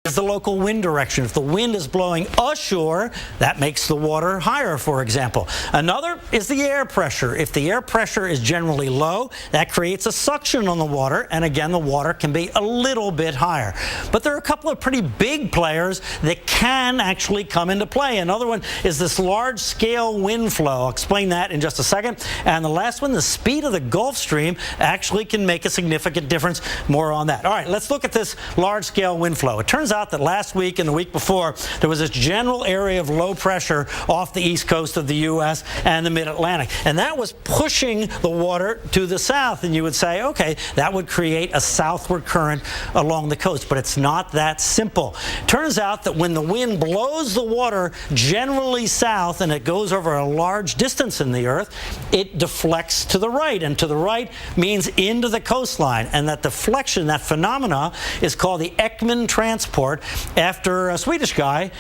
is the local wind direction. If the wind is blowing ashore, that makes the water higher, for example. Another is the air pressure. If the air pressure is generally low, that creates a suction on the water, and again, the water can be a little bit higher. But there are a couple of pretty big players that can actually come into play. Another one is this large-scale wind flow. I'll explain that in just a second. And the last one, the speed of the Gulf Stream, actually can make a significant difference. More on that. All right, let's look at this large-scale wind flow. It turns out that last week and the week before, there was this general area of low pressure off the east coast of the U.S. and the mid-Atlantic. And that was pushing the water to the south. And you would say, okay, that would create a southward current along the coast. But it's not that simple. Turns out that when the wind blows the water generally south and it goes over a large distance in the earth, it deflects to the right. And to the right means into the coastline. And that deflection, that phenomena, is called the Ekman transport, after a Swedish guy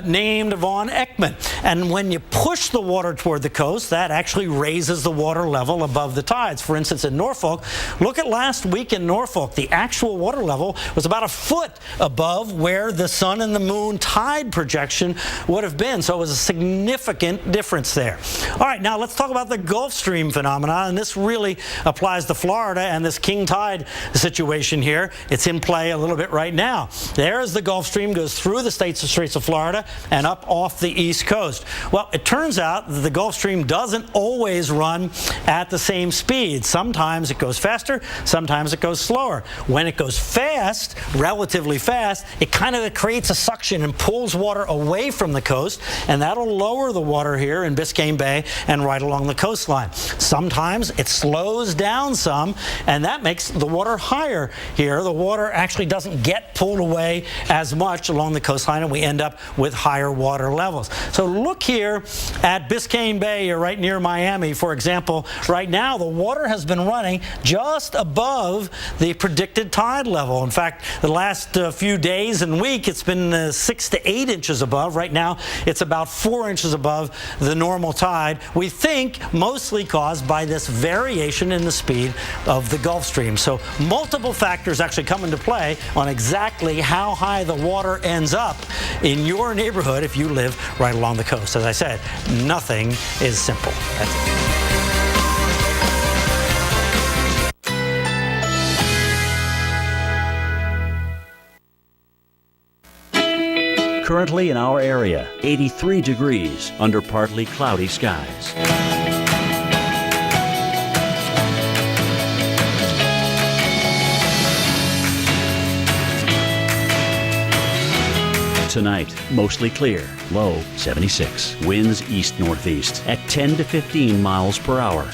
named von Ekman. And when you push the water toward the coast, that actually raises the water level above the tides. For instance, in Norfolk, look at last week in Norfolk. The actual water level was about a foot above where the sun and the moon tide projection would have been. So it was a significant difference there. All right, now let's talk about the Gulf Stream phenomena. And this really applies to Florida and this king tide situation here. It's in play a little bit right now. There's the Gulf Stream, goes through the Straits of Florida and up off the east coast. Well, it turns out that the Gulf Stream doesn't always run at the same speed. Sometimes it goes faster, sometimes it goes slower. When it goes fast, relatively fast, it kind of creates a suction and pulls water away from the coast, and that'll lower the water here in Biscayne Bay and right along the coastline. Sometimes it slows down some, and that makes the water higher here. The water actually doesn't get pulled away as much along the coastline, and we end up with higher water levels. So look here at Biscayne Bay, or right near Miami, for example. Right now, the water has been running just above the predicted tide level. In fact, the last few days and week, it's been 6 to 8 inches above. Right now, it's about 4 inches above the normal tide. We think mostly caused by this variation in the speed of the Gulf Stream. So multiple factors actually come into play on exactly how high the water ends up in your neighborhood if you live right along the coast. As I said, nothing is simple. That's it. Currently in our area, 83 degrees under partly cloudy skies. Tonight, mostly clear, low 76. Winds east-northeast at 10 to 15 miles per hour.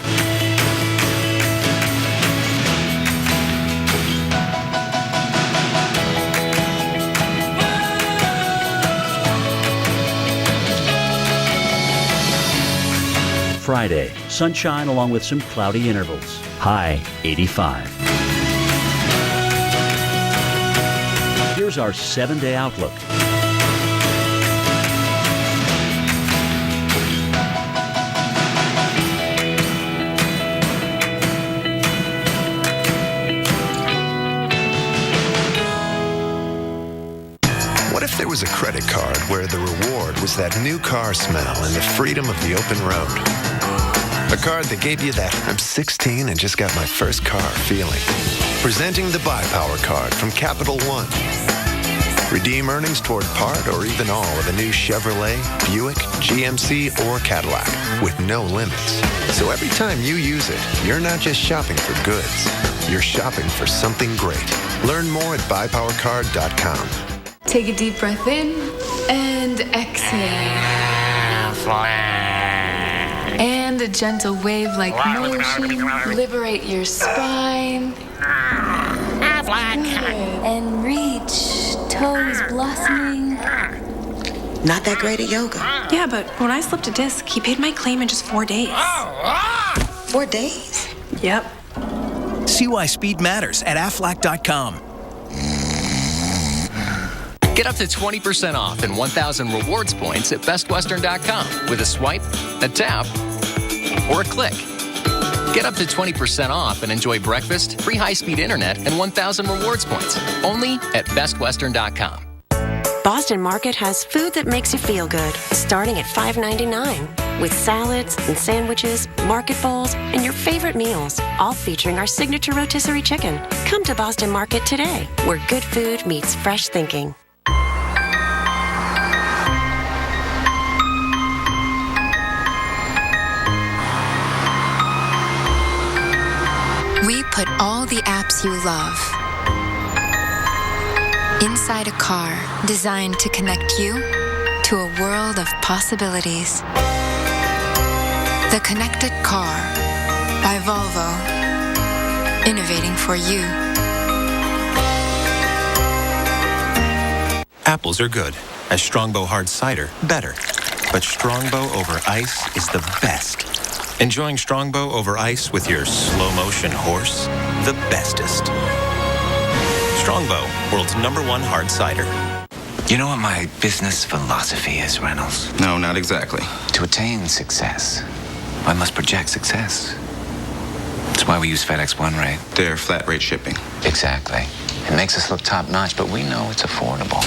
Friday, sunshine along with some cloudy intervals. High 85. Here's our 7-day outlook. What if there was a credit card where the reward was that new car smell and the freedom of the open road? A card that gave you that I'm 16 and just got my first car feeling. Presenting the Buy Power card from Capital One. Redeem earnings toward part or even all of a new Chevrolet, Buick, GMC, or Cadillac with no limits. So every time you use it, you're not just shopping for goods. You're shopping for something great. Learn more at buypowercard.com. Take a deep breath in and exhale. And a gentle wave-like motion. Liberate your spine. And reach. Toes blossoming. Not that great at yoga. Yeah, but when I slipped a disc, he paid my claim in just 4 days. 4 days? Yep. See why speed matters at Aflac.com. Get up to 20% off and 1,000 rewards points at BestWestern.com with a swipe, a tap, or a click. Get up to 20% off and enjoy breakfast, free high-speed internet, and 1,000 rewards points only at BestWestern.com. Boston Market has food that makes you feel good, starting at $5.99. With salads and sandwiches, market bowls, and your favorite meals, all featuring our signature rotisserie chicken. Come to Boston Market today, where good food meets fresh thinking. We put all the apps you love inside a car designed to connect you to a world of possibilities. The Connected Car by Volvo. Innovating for you. Apples are good. As Strongbow Hard Cider, better. But Strongbow over ice is the best. Enjoying Strongbow over ice with your slow-motion horse? The bestest. Strongbow, world's #1 hard cider. You know what my business philosophy is, Reynolds? No, not exactly. To attain success, I must project success. That's why we use FedEx One Rate. They're flat rate shipping. Exactly. It makes us look top-notch, but we know it's affordable.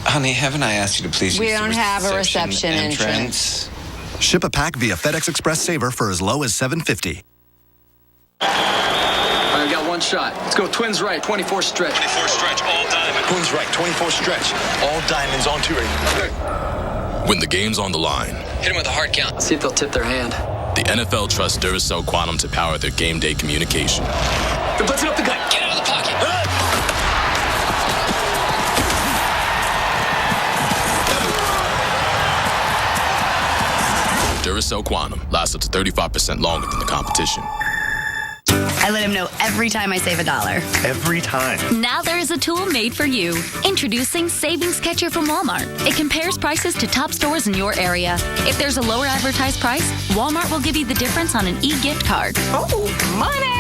Honey, haven't I asked you to please We use don't the have a reception entrance. Ship a pack via FedEx Express Saver for as low as $7.50. I got one shot. Let's go twins right, 24 stretch. 24 stretch, all diamond. Twins right, 24 stretch. All diamonds on 2 ready. When the game's on the line, Hit him with a hard count. See if they'll tip their hand. the NFL trusts Duracell Quantum to power their game day communication. They're blitzing up the gut. Get out of the pocket. Duracell Quantum lasts up to 35% longer than the competition. I let him know every time I save $1. Every time. Now there is a tool made for you. Introducing Savings Catcher from Walmart. It compares prices to top stores in your area. If there's a lower advertised price, Walmart will give you the difference on an e-gift card. Oh, money!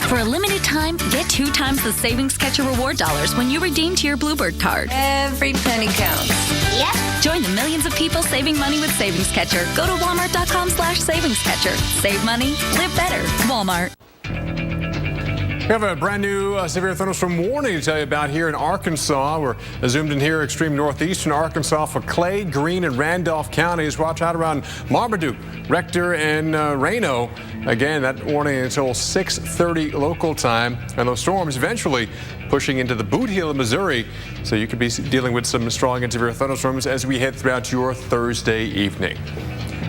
For a limited time, get 2 times the Savings Catcher reward dollars when you redeem to your Bluebird card. Every penny counts. Yep. Join the millions of people saving money with Savings Catcher. Go to walmart.com/Savings Catcher. Save money, live better. Walmart. We have a brand new severe thunderstorm warning to tell you about here in Arkansas. We're zoomed in here, extreme northeastern Arkansas for Clay, Greene, and Randolph counties. Watch out around Marmaduke, Rector, and Reno. Again, that warning until 6:30 local time. And those storms eventually pushing into the Boot Heel of Missouri. So you could be dealing with some strong and severe thunderstorms as we head throughout your Thursday evening.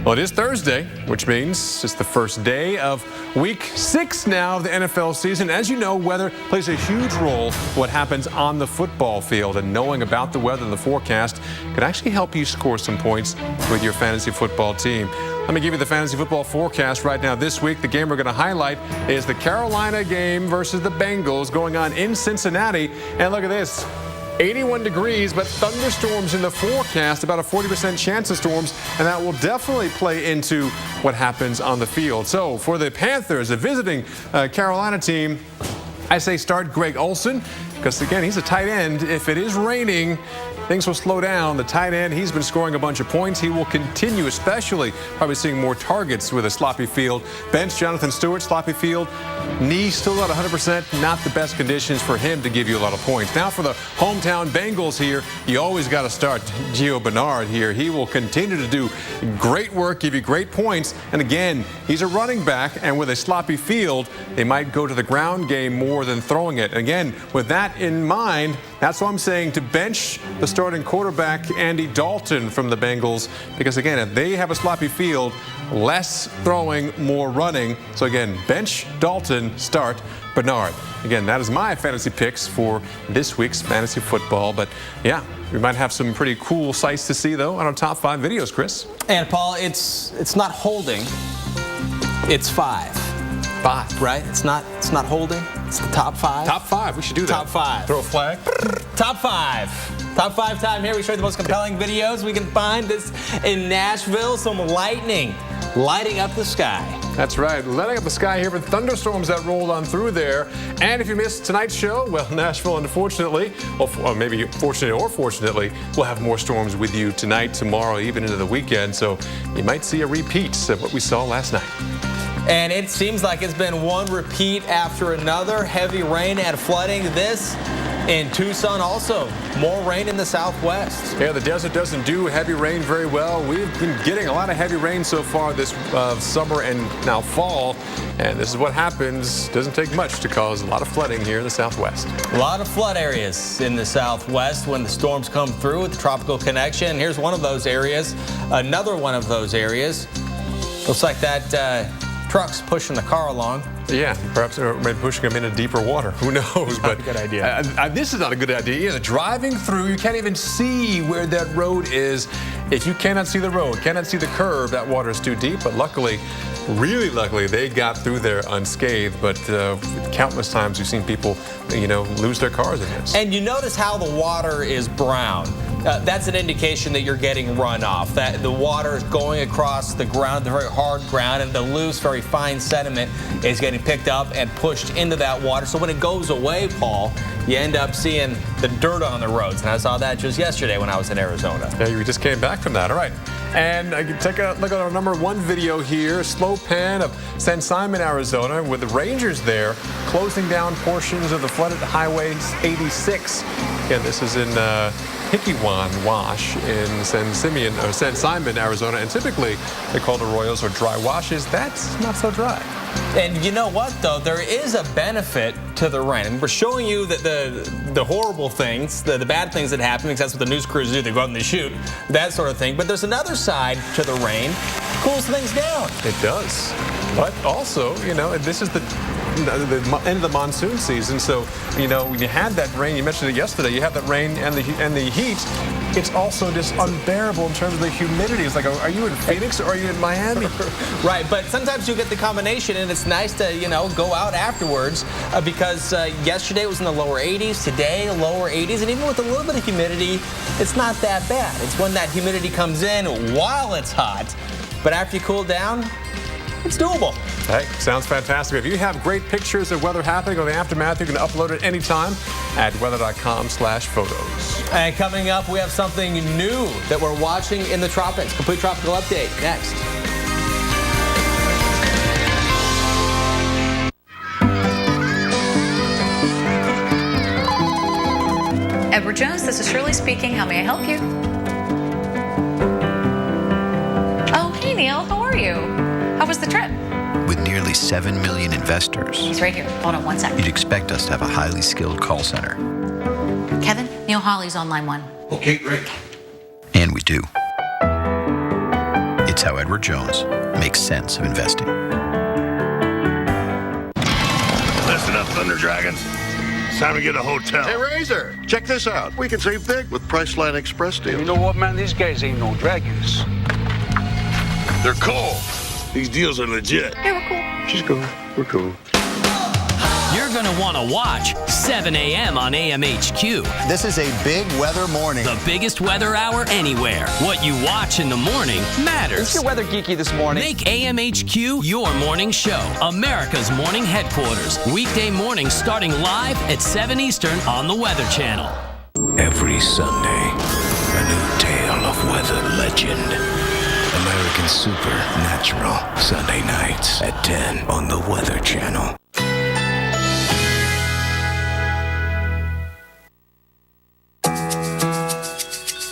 Well, it is Thursday, which means it's the first day of week 6 now of the NFL season. As you know, weather plays a huge role in what happens on the football field, and knowing about the weather and the forecast could actually help you score some points with your fantasy football team. Let me give you the fantasy football forecast right now. This week, the game we're going to highlight is the Carolina game versus the Bengals going on in Cincinnati. And look at this. 81 degrees, but thunderstorms in the forecast, about a 40% chance of storms, and that will definitely play into what happens on the field. So for the Panthers, the visiting Carolina team, I say start Greg Olsen, because again, he's a tight end. If it is raining, things will slow down. The tight end, he's been scoring a bunch of points. He will continue, especially probably seeing more targets with a sloppy field. Bench Jonathan Stewart, sloppy field. Knee still not 100%, not the best conditions for him to give you a lot of points. Now for the hometown Bengals here, you always got to start Gio Bernard here. He will continue to do great work, give you great points. And again, he's a running back, and with a sloppy field, they might go to the ground game more than throwing it. Again, with that in mind, that's why I'm saying to bench the starting quarterback, Andy Dalton from the Bengals, because again, if they have a sloppy field, less throwing, more running. So again, bench Dalton, start Bernard. Again, that is my fantasy picks for this week's fantasy football. But yeah, we might have some pretty cool sights to see though on our top 5 videos, Chris. And Paul, it's not holding, it's 5. 5, right? It's not holding. It's the top 5. Top 5. We should do that. Top 5. Throw a flag. Top 5. Top 5 time here. We show you the most compelling videos we can find. This in Nashville. Some lightning lighting up the sky. That's right. Lighting up the sky here with thunderstorms that rolled on through there. And if you missed tonight's show, well, Nashville, unfortunately, or maybe fortunately or fortunately, we'll have more storms with you tonight, tomorrow, even into the weekend. So you might see a repeat of what we saw last night. And it seems like it's been one repeat after another. Heavy rain and flooding. This in Tucson also. More rain in the southwest. Yeah, the desert doesn't do heavy rain very well. We've been getting a lot of heavy rain so far this summer and now fall. And this is what happens. Doesn't take much to cause a lot of flooding here in the southwest. A lot of flood areas in the southwest when the storms come through with the tropical connection. Here's one of those areas. Another one of those areas. Looks like that truck's pushing the car along. Yeah, perhaps maybe pushing them into deeper water. Who knows? Not a good idea. This is not a good idea either. Driving through, you can't even see where that road is. If you cannot see the road, cannot see the curve, that water is too deep. But luckily, really luckily, they got through there unscathed. But countless times you've seen people, lose their cars in this. And you notice how the water is brown. That's an indication that you're getting runoff, that the water is going across the ground, the very hard ground, and the loose, very fine sediment is getting picked up and pushed into that water. So when it goes away, Paul, you end up seeing the dirt on the roads. And I saw that just yesterday when I was in Arizona. Yeah, you just came back from that. All right. And take a look at our #1 video here. Slow pan of San Simon, Arizona, with the Rangers there closing down portions of the flooded Highway 86. Again, this is in Hickeywan Wash in San Simon, Arizona. And typically they call the Royals or dry washes. That's not so dry. And you know what, though? There is a benefit to the rain. And we're showing you that the horrible things, the bad things that happen, because that's what the news crews do. They go out and they shoot, that sort of thing. But there's another side to the rain. Cools things down. It does. But also, this is the end of the monsoon season. So, when you had that rain, you mentioned it yesterday, you have that rain and the heat. It's also just unbearable in terms of the humidity. It's like, are you in Phoenix or are you in Miami? Right, but sometimes you get the combination, and it's nice to, go out afterwards because yesterday it was in the lower 80s, today lower 80s, and even with a little bit of humidity, it's not that bad. It's when that humidity comes in while it's hot, but after you cool down, it's doable. Hey, sounds fantastic. If you have great pictures of weather happening or the aftermath, you can upload it anytime at weather.com/photos. And coming up, we have something new that we're watching in the tropics. Complete tropical update next. Edward Jones, this is Shirley speaking. How may I help you? Oh, hey Neil, how are you? How was the trip? With nearly 7 million investors, He's right here. Hold on one second. you'd expect us to have a highly skilled call center. Kevin, Neil Hawley's on line 1. Okay, great. And we do. It's how Edward Jones makes sense of investing. Listen up, Thunder Dragon. It's time to get a hotel. Hey, Razor, check this out. We can save big with Priceline Express deals. You know what, man? These guys ain't no dragons. They're cool. These deals are legit. Hey, we're cool. She's cool. We're cool. You're going to want to watch 7 a.m. on AMHQ. This is a big weather morning. The biggest weather hour anywhere. What you watch in the morning matters. Is your weather geeky this morning? Make AMHQ your morning show. America's morning headquarters. Weekday mornings starting live at 7 Eastern on the Weather Channel. Every Sunday, a new tale of weather legend. American Supernatural, Sunday nights at 10 on the Weather Channel.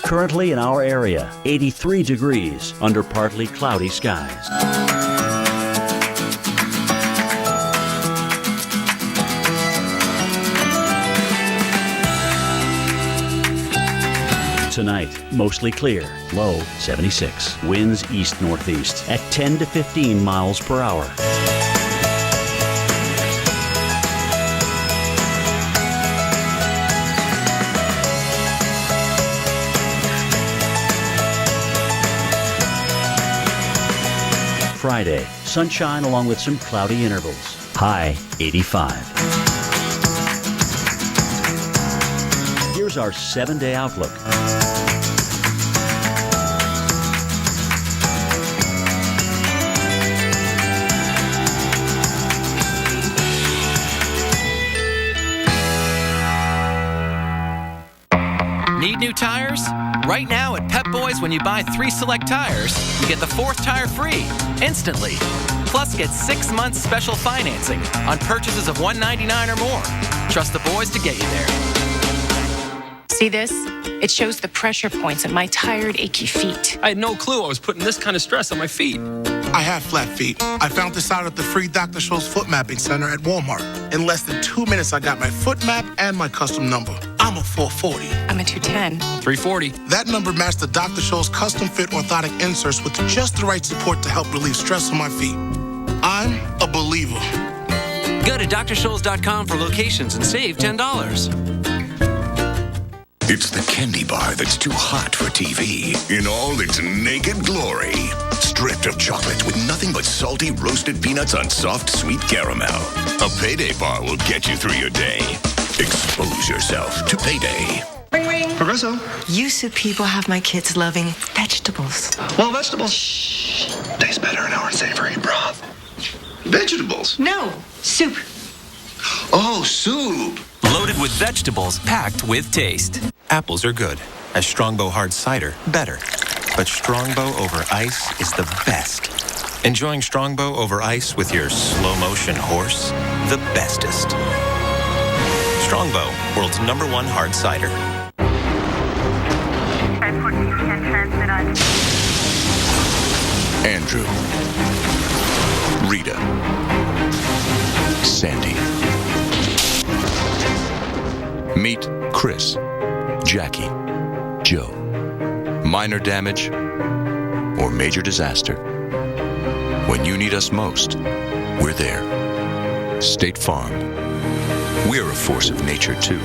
Currently in our area, 83 degrees under partly cloudy skies. Tonight, mostly clear, low 76. Winds east-northeast at 10 to 15 miles per hour. Friday, sunshine along with some cloudy intervals. High 85. Here's our 7-day outlook. Need new tires? Right now at Pep Boys, when you buy 3 select tires, you get the 4th tire free, instantly. Plus, get 6 months special financing on purchases of $199 or more. Trust the boys to get you there. See this? It shows the pressure points in my tired, achy feet. I had no clue I was putting this kind of stress on my feet. I have flat feet. I found this out at the free Dr. Scholl's Foot Mapping Center at Walmart. In less than 2 minutes, I got my foot map and my custom number. I'm a 440. I'm a 210. 340. That number matched the Dr. Scholl's custom fit orthotic inserts with just the right support to help relieve stress on my feet. I'm a believer. Go to drschols.com for locations and save $10. It's the candy bar that's too hot for TV in all its naked glory. Stripped of chocolate with nothing but salty roasted peanuts on soft, sweet caramel. A Payday bar will get you through your day. Expose yourself to Payday. Ring, ring. Progresso. Used to people have my kids loving vegetables. Well, vegetables taste better in our savory broth. Vegetables? No, soup. Oh, soup. Loaded with vegetables, packed with taste. Apples are good. As Strongbow hard cider, better. But Strongbow over ice is the best. Enjoying Strongbow over ice with your slow-motion horse? The bestest. Strongbow, world's #1 hard cider. Andrew. Rita. Sandy. Meet Chris, Jackie, Joe. Minor damage or major disaster. When you need us most, we're there. State Farm. We're a force of nature, too.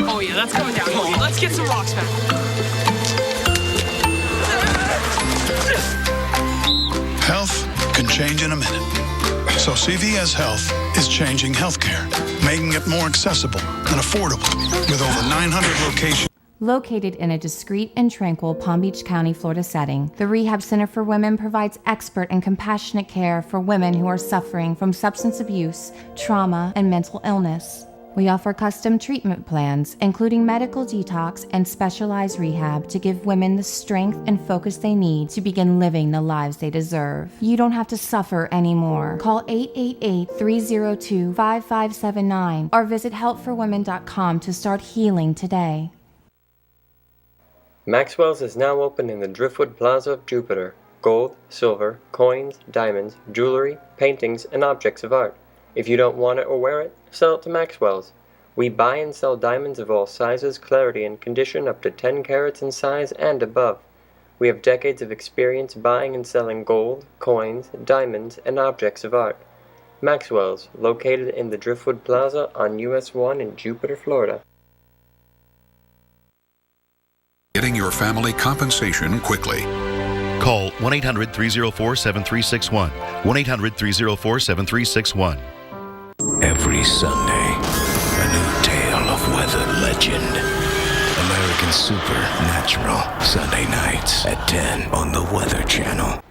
Oh, yeah, that's going down. Oh, let's get some rocks back. Health can change in a minute. So CVS Health is changing healthcare, making it more accessible and affordable with over 900 locations. Located in a discreet and tranquil Palm Beach County, Florida setting, the Rehab Center for Women provides expert and compassionate care for women who are suffering from substance abuse, trauma, and mental illness. We offer custom treatment plans, including medical detox and specialized rehab to give women the strength and focus they need to begin living the lives they deserve. You don't have to suffer anymore. Call 888-302-5579 or visit helpforwomen.com to start healing today. Maxwell's is now open in the Driftwood Plaza of Jupiter. Gold, silver, coins, diamonds, jewelry, paintings, and objects of art. If you don't want it or wear it, sell it to Maxwell's. We buy and sell diamonds of all sizes, clarity, and condition up to 10 carats in size and above. We have decades of experience buying and selling gold, coins, diamonds, and objects of art. Maxwell's, located in the Driftwood Plaza on US 1 in Jupiter, Florida. Getting your family compensation quickly. Call 1-800-304-7361. 1-800-304-7361. Every Sunday, a new tale of weather legend. American Supernatural. Sunday nights at 10 on the Weather Channel.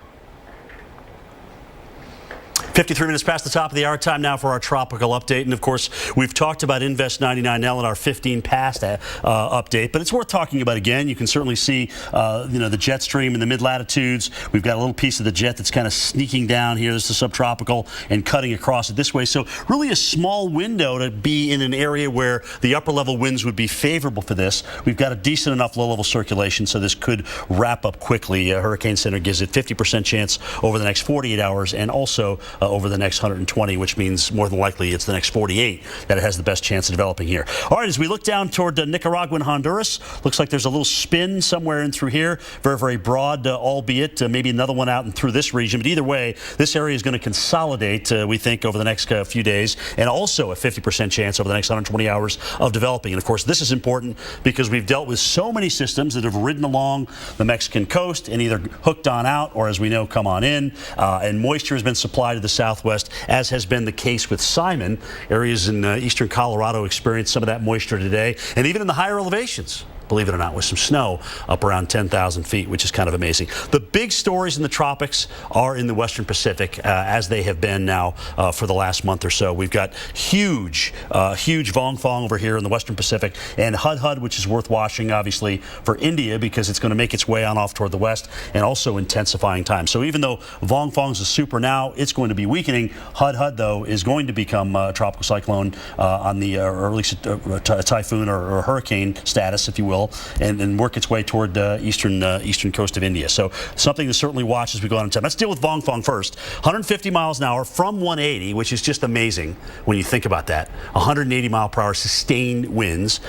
53 minutes past the top of the hour. Time now for our tropical update. And of course, we've talked about Invest 99L in our 15 past update, but it's worth talking about again. You can certainly see, the jet stream in the mid-latitudes. We've got a little piece of the jet that's kind of sneaking down here. This is subtropical and cutting across it this way. So really a small window to be in an area where the upper level winds would be favorable for this. We've got a decent enough low-level circulation, so this could wrap up quickly. Hurricane Center gives it 50% chance over the next 48 hours and also over the next 120, which means more than likely it's the next 48 that it has the best chance of developing here. All right, as we look down toward Nicaragua and Honduras, looks like there's a little spin somewhere in through here. Very, very broad, albeit maybe another one out and through this region. But either way, this area is going to consolidate, we think, over the next few days, and also a 50% chance over the next 120 hours of developing. And of course, this is important because we've dealt with so many systems that have ridden along the Mexican coast and either hooked on out or, as we know, come on in. And moisture has been supplied to the southwest, as has been the case with Simon. Areas in eastern Colorado experienced some of that moisture today, and even in the higher elevations. believe it or not, with some snow up around 10,000 feet, which is kind of amazing. The big stories in the tropics are in the Western Pacific, as they have been now for the last month or so. We've got huge Vongfong over here in the Western Pacific, and Hudhud, which is worth watching, obviously, for India, because it's going to make its way on off toward the west and also intensifying time. So even though Vongfong's a super now, it's going to be weakening. Hudhud, though, is going to become a tropical cyclone on the, or at least a typhoon or hurricane status, if you will, and work its way toward the eastern coast of India. So something to certainly watch as we go on in time. Let's deal with Vongfong first. 150 miles an hour from 180, which is just amazing when you think about that. 180 mile per hour sustained winds.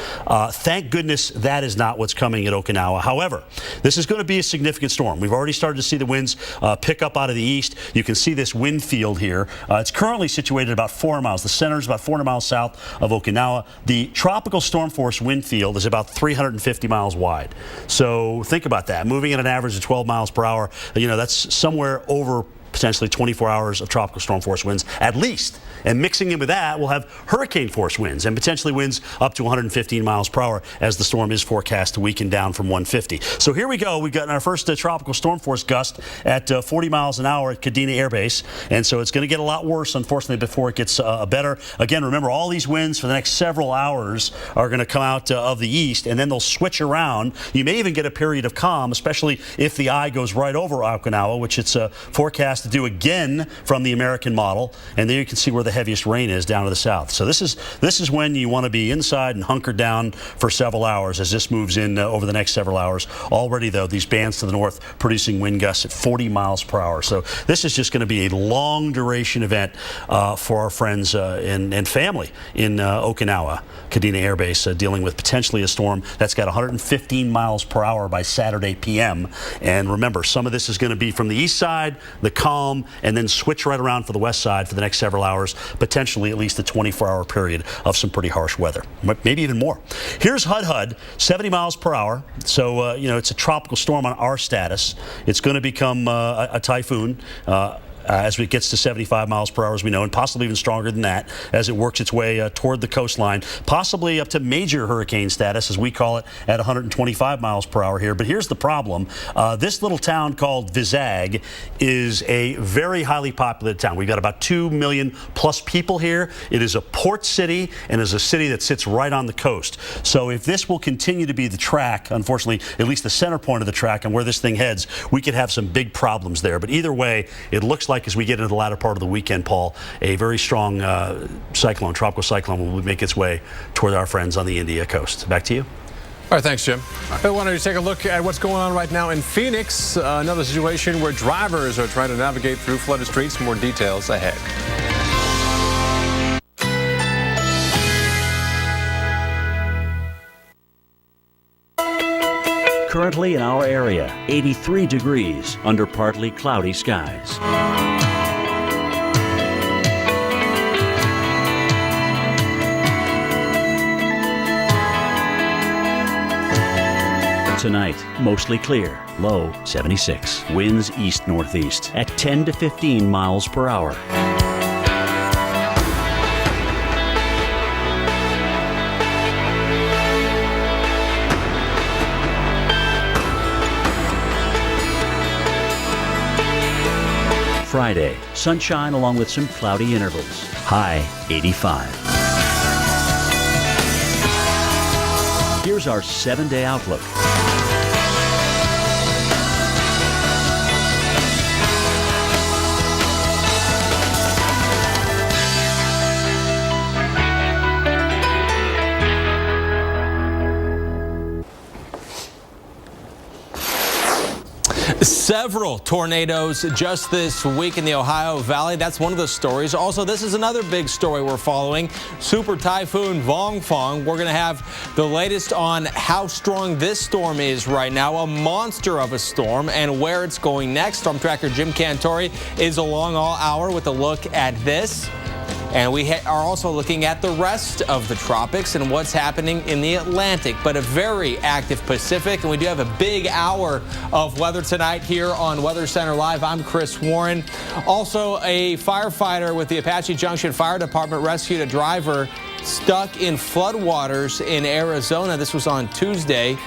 Thank goodness that is not what's coming at Okinawa. However, this is going to be a significant storm. We've already started to see the winds pick up out of the east. You can see this wind field here. It's currently situated about 400 miles. The center is about 400 miles south of Okinawa. The tropical storm force wind field is about 350 miles wide. So think about that. Moving at an average of 12 miles per hour, you know, that's somewhere over potentially 24 hours of tropical storm force winds at least. And mixing in with that, we'll have hurricane force winds and potentially winds up to 115 miles per hour as the storm is forecast to weaken down from 150. So here we go. We've got our first tropical storm force gust at 40 miles an hour at Kadena Air Base. And so it's going to get a lot worse, unfortunately, before it gets better. Again, remember, all these winds for the next several hours are going to come out of the east, and then they'll switch around. You may even get a period of calm, especially if the eye goes right over Okinawa, which it's forecast to do again from the American model. And there you can see where the heaviest rain is down to the south. So this is when you want to be inside and hunkered down for several hours as this moves in over the next several hours. Already, though, these bands to the north producing wind gusts at 40 miles per hour. So this is just going to be a long duration event for our friends and family in Okinawa, Kadena Air Base, dealing with potentially a storm that's got 115 miles per hour by Saturday p.m. And remember, some of this is going to be from the east side, the calm, and then switch right around for the west side for the next several hours, potentially at least a 24-hour period of some pretty harsh weather, maybe even more. Here's Hudhud, 70 miles per hour. So, you know, it's a tropical storm on our status. It's going to become a typhoon as it gets to 75 miles per hour, as we know, and possibly even stronger than that as it works its way toward the coastline, possibly up to major hurricane status, as we call it, at 125 miles per hour here. But here's the problem. This little town called Vizag is a very highly populated town. We've got about 2 million plus people here. It is a port city and is a city that sits right on the coast. So if this will continue to be the track, unfortunately, at least the center point of the track and where this thing heads, we could have some big problems there. But either way, it looks like as we get into the latter part of the weekend, Paul, a very strong tropical cyclone will make its way toward our friends on the India coast. Back to you. All right, thanks, Jim. I wanted to take a look at what's going on right now in Phoenix. Another situation where drivers are trying to navigate through flooded streets. More details ahead. Currently in our area, 83 degrees under partly cloudy skies. Tonight, mostly clear, low 76. Winds east-northeast at 10 to 15 miles per hour. Friday, sunshine along with some cloudy intervals. High 85. Here's our 7-day outlook. Several tornadoes just this week in the Ohio Valley. That's one of the stories. Also, this is another big story we're following. Super Typhoon Vongfong. We're going to have the latest on how strong this storm is right now. A monster of a storm and where it's going next. Storm tracker Jim Cantori is along all hour with a look at this. And we are also looking at the rest of the tropics and what's happening in the Atlantic, but a very active Pacific. And we do have a big hour of weather tonight here on Weather Center Live. I'm Chris Warren. Also, a firefighter with the Apache Junction Fire Department rescued a driver stuck in floodwaters in Arizona. This was on Tuesday.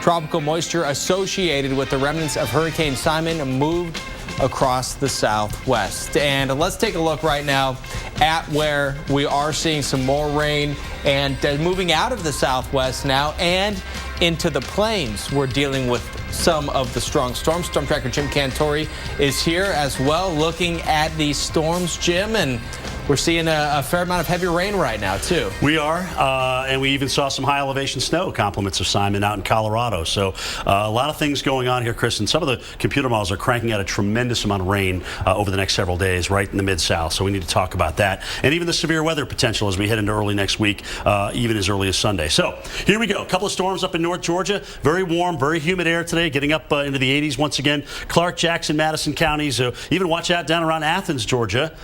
Tropical moisture associated with the remnants of Hurricane Simon moved across the southwest. And let's take a look right now at where we are seeing some more rain and moving out of the southwest now and into the plains. We're dealing with some of the strong storms. Storm Tracker Jim Cantori is here as well, looking at these storms, Jim, and we're seeing a fair amount of heavy rain right now, too. We are, and we even saw some high elevation snow, compliments of Simon out in Colorado. So a lot of things going on here, Chris, and some of the computer models are cranking out a tremendous amount of rain over the next several days right in the Mid-South. So we need to talk about that. And even the severe weather potential as we head into early next week, even as early as Sunday. So here we go. A couple of storms up in North Georgia. Very warm, very humid air today, getting up into the 80s once again. Clark, Jackson, Madison counties. Even watch out down around Athens, Georgia.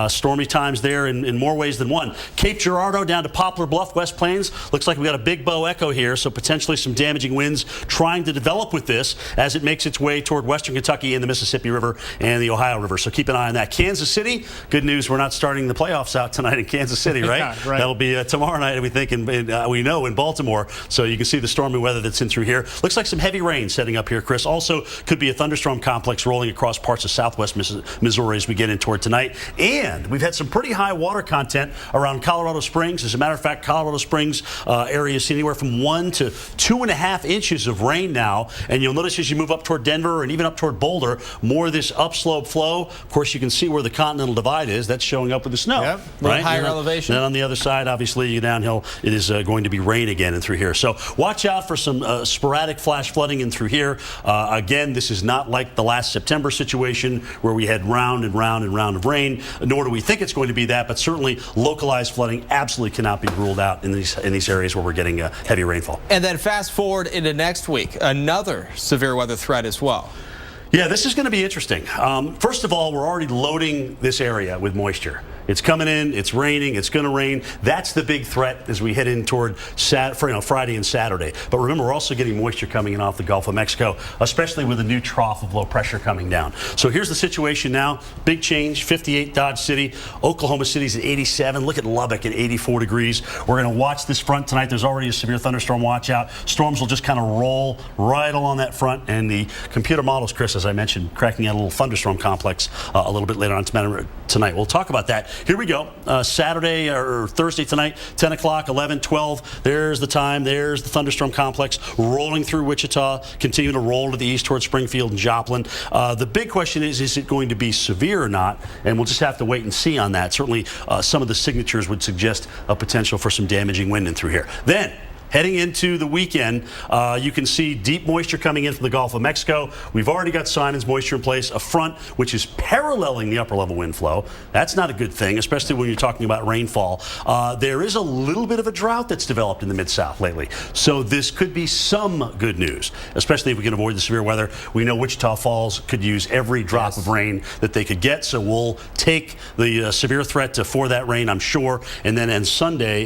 Stormy times there in more ways than one. Cape Girardeau down to Poplar Bluff, West Plains. Looks like we got a big bow echo here, so potentially some damaging winds trying to develop with this as it makes its way toward western Kentucky and the Mississippi River and the Ohio River. So keep an eye on that. Kansas City, good news, we're not starting the playoffs out tonight in Kansas City, right? Yeah, right. That'll be tomorrow night, we think, we know in Baltimore. So you can see the stormy weather that's in through here. Looks like some heavy rain setting up here, Chris. Also could be a thunderstorm complex rolling across parts of southwest Missouri as we get in toward tonight. And we've had some pretty high water content around Colorado Springs. As a matter of fact, Colorado Springs area is anywhere from 1 to 2.5 inches of rain now. And you'll notice as you move up toward Denver and even up toward Boulder, more of this upslope flow. Of course, you can see where the Continental Divide is. That's showing up with the snow. Yep, right? Higher elevation. Then on the other side, obviously, downhill, it is going to be rain again and through here. So watch out for some sporadic flash flooding in through here. Again, this is not like the last September situation where we had round and round and round of rain, nor do we think it's going to be that, but certainly localized flooding absolutely cannot be ruled out in these areas where we're getting heavy rainfall. And then fast forward into next week, another severe weather threat as well. Yeah, this is going to be interesting. First of all, we're already loading this area with moisture. It's coming in, it's raining, it's going to rain. That's the big threat as we head in toward Friday and Saturday. But remember, we're also getting moisture coming in off the Gulf of Mexico, especially with a new trough of low pressure coming down. So here's the situation now. Big change, 58 Dodge City. Oklahoma City's at 87. Look at Lubbock at 84 degrees. We're going to watch this front tonight. There's already a severe thunderstorm watch out. Storms will just kind of roll right along that front. And the computer models, Chris, as I mentioned, cracking out a little thunderstorm complex a little bit later on tonight. We'll talk about that. Here we go. Saturday or Thursday tonight, 10 o'clock, 11, 12. There's the time. There's the thunderstorm complex rolling through Wichita, continuing to roll to the east towards Springfield and Joplin. The big question is it going to be severe or not? And we'll just have to wait and see on that. Certainly, some of the signatures would suggest a potential for some damaging wind in through here. Then, heading into the weekend, you can see deep moisture coming in from the Gulf of Mexico. We've already got Simon's moisture in place, a front which is paralleling the upper level wind flow. That's not a good thing, especially when you're talking about rainfall. There is a little bit of a drought that's developed in the Mid-South lately. So this could be some good news, especially if we can avoid the severe weather. We know Wichita Falls could use every drop of rain that they could get. So we'll take the severe threat for that rain, I'm sure. And then on Sunday,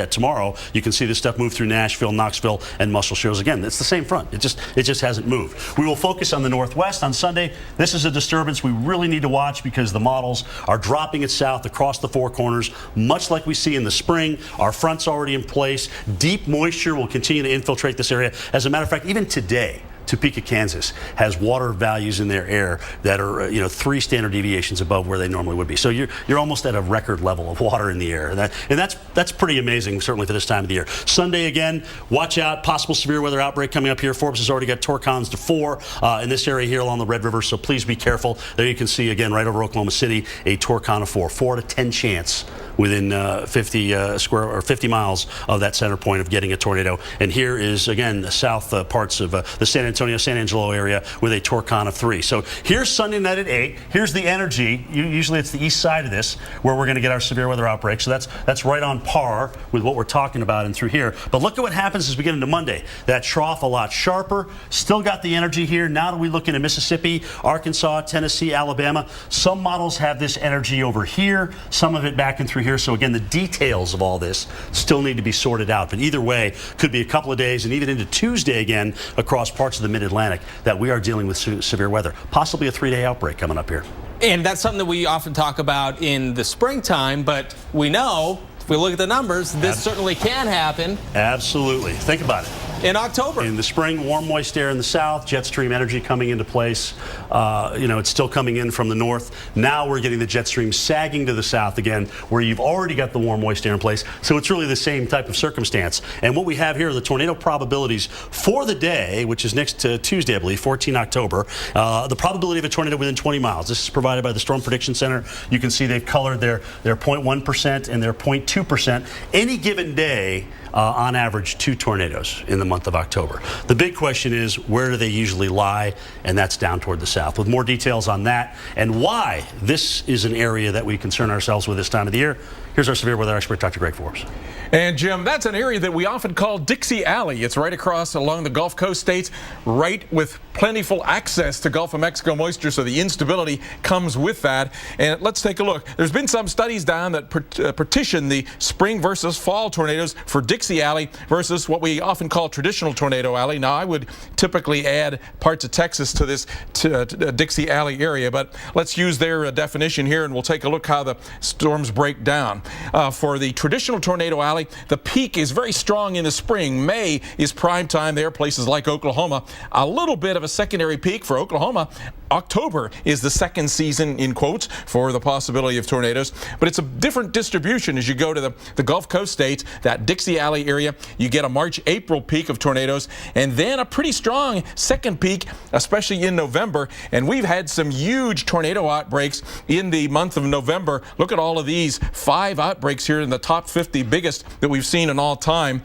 tomorrow, you can see this stuff move through Nashville, Knoxville, and Muscle Shoals. Again, it's the same front. It just hasn't moved. We will focus on the Northwest on Sunday. This is a disturbance we really need to watch because the models are dropping it south across the Four Corners, much like we see in the spring. Our front's already in place. Deep moisture will continue to infiltrate this area. As a matter of fact, even today, Topeka, Kansas has water values in their air that are 3 standard deviations above where they normally would be. So you're almost at a record level of water in the air, and that's pretty amazing, certainly for this time of the year. Sunday again, watch out, possible severe weather outbreak coming up here. Forbes has already got torcons to 4 in this area here along the Red River, so please be careful. There you can see again right over Oklahoma City a torcon of 4 to 10 chance within 50 miles of that center point of getting a tornado. And here is, again, the south parts of the San Antonio, San Angelo area with a torcon of 3. So here's Sunday night at 8. Here's the energy. Usually it's the east side of this where we're going to get our severe weather outbreak. So that's right on par with what we're talking about and through here. But look at what happens as we get into Monday. That trough a lot sharper. Still got the energy here. Now that we look into Mississippi, Arkansas, Tennessee, Alabama, some models have this energy over here, some of it back in through here. So again, the details of all this still need to be sorted out. But either way, could be a couple of days and even into Tuesday again across parts of the mid-Atlantic that we are dealing with severe weather. Possibly a 3-day outbreak coming up here. And that's something that we often talk about in the springtime, but we know if we look at the numbers, this certainly can happen. Absolutely. Think about it. In October. In the spring, warm, moist air in the south, jet stream energy coming into place. It's still coming in from the north. Now we're getting the jet stream sagging to the south again, where you've already got the warm, moist air in place. So it's really the same type of circumstance. And what we have here are the tornado probabilities for the day, which is next to Tuesday, I believe, 14 October. The probability of a tornado within 20 miles. This is provided by the Storm Prediction Center. You can see they've colored their 0.1% and their 0.2%. Any given day, on average, 2 tornadoes in the month of October. The big question is, where do they usually lie? And that's down toward the south. With more details on that and why this is an area that we concern ourselves with this time of the year, here's our severe weather expert, Dr. Greg Forbes. And Jim, that's an area that we often call Dixie Alley. It's right across along the Gulf Coast states, right with plentiful access to Gulf of Mexico moisture, so the instability comes with that. And let's take a look. There's been some studies down that partition the spring versus fall tornadoes for Dixie Alley versus what we often call traditional tornado alley. Now, I would typically add parts of Texas to this Dixie Alley area, but let's use their definition here, and we'll take a look how the storms break down. For the traditional tornado alley, the peak is very strong in the spring. May is prime time there, places like Oklahoma. A little bit of a secondary peak for Oklahoma. October is the second season, in quotes, for the possibility of tornadoes. But it's a different distribution as you go to the Gulf Coast states, that Dixie Alley area. You get a March-April peak of tornadoes, and then a pretty strong second peak, especially in November. And we've had some huge tornado outbreaks in the month of November. Look at all of these 5 outbreaks here in the top 50 biggest that we've seen in all time.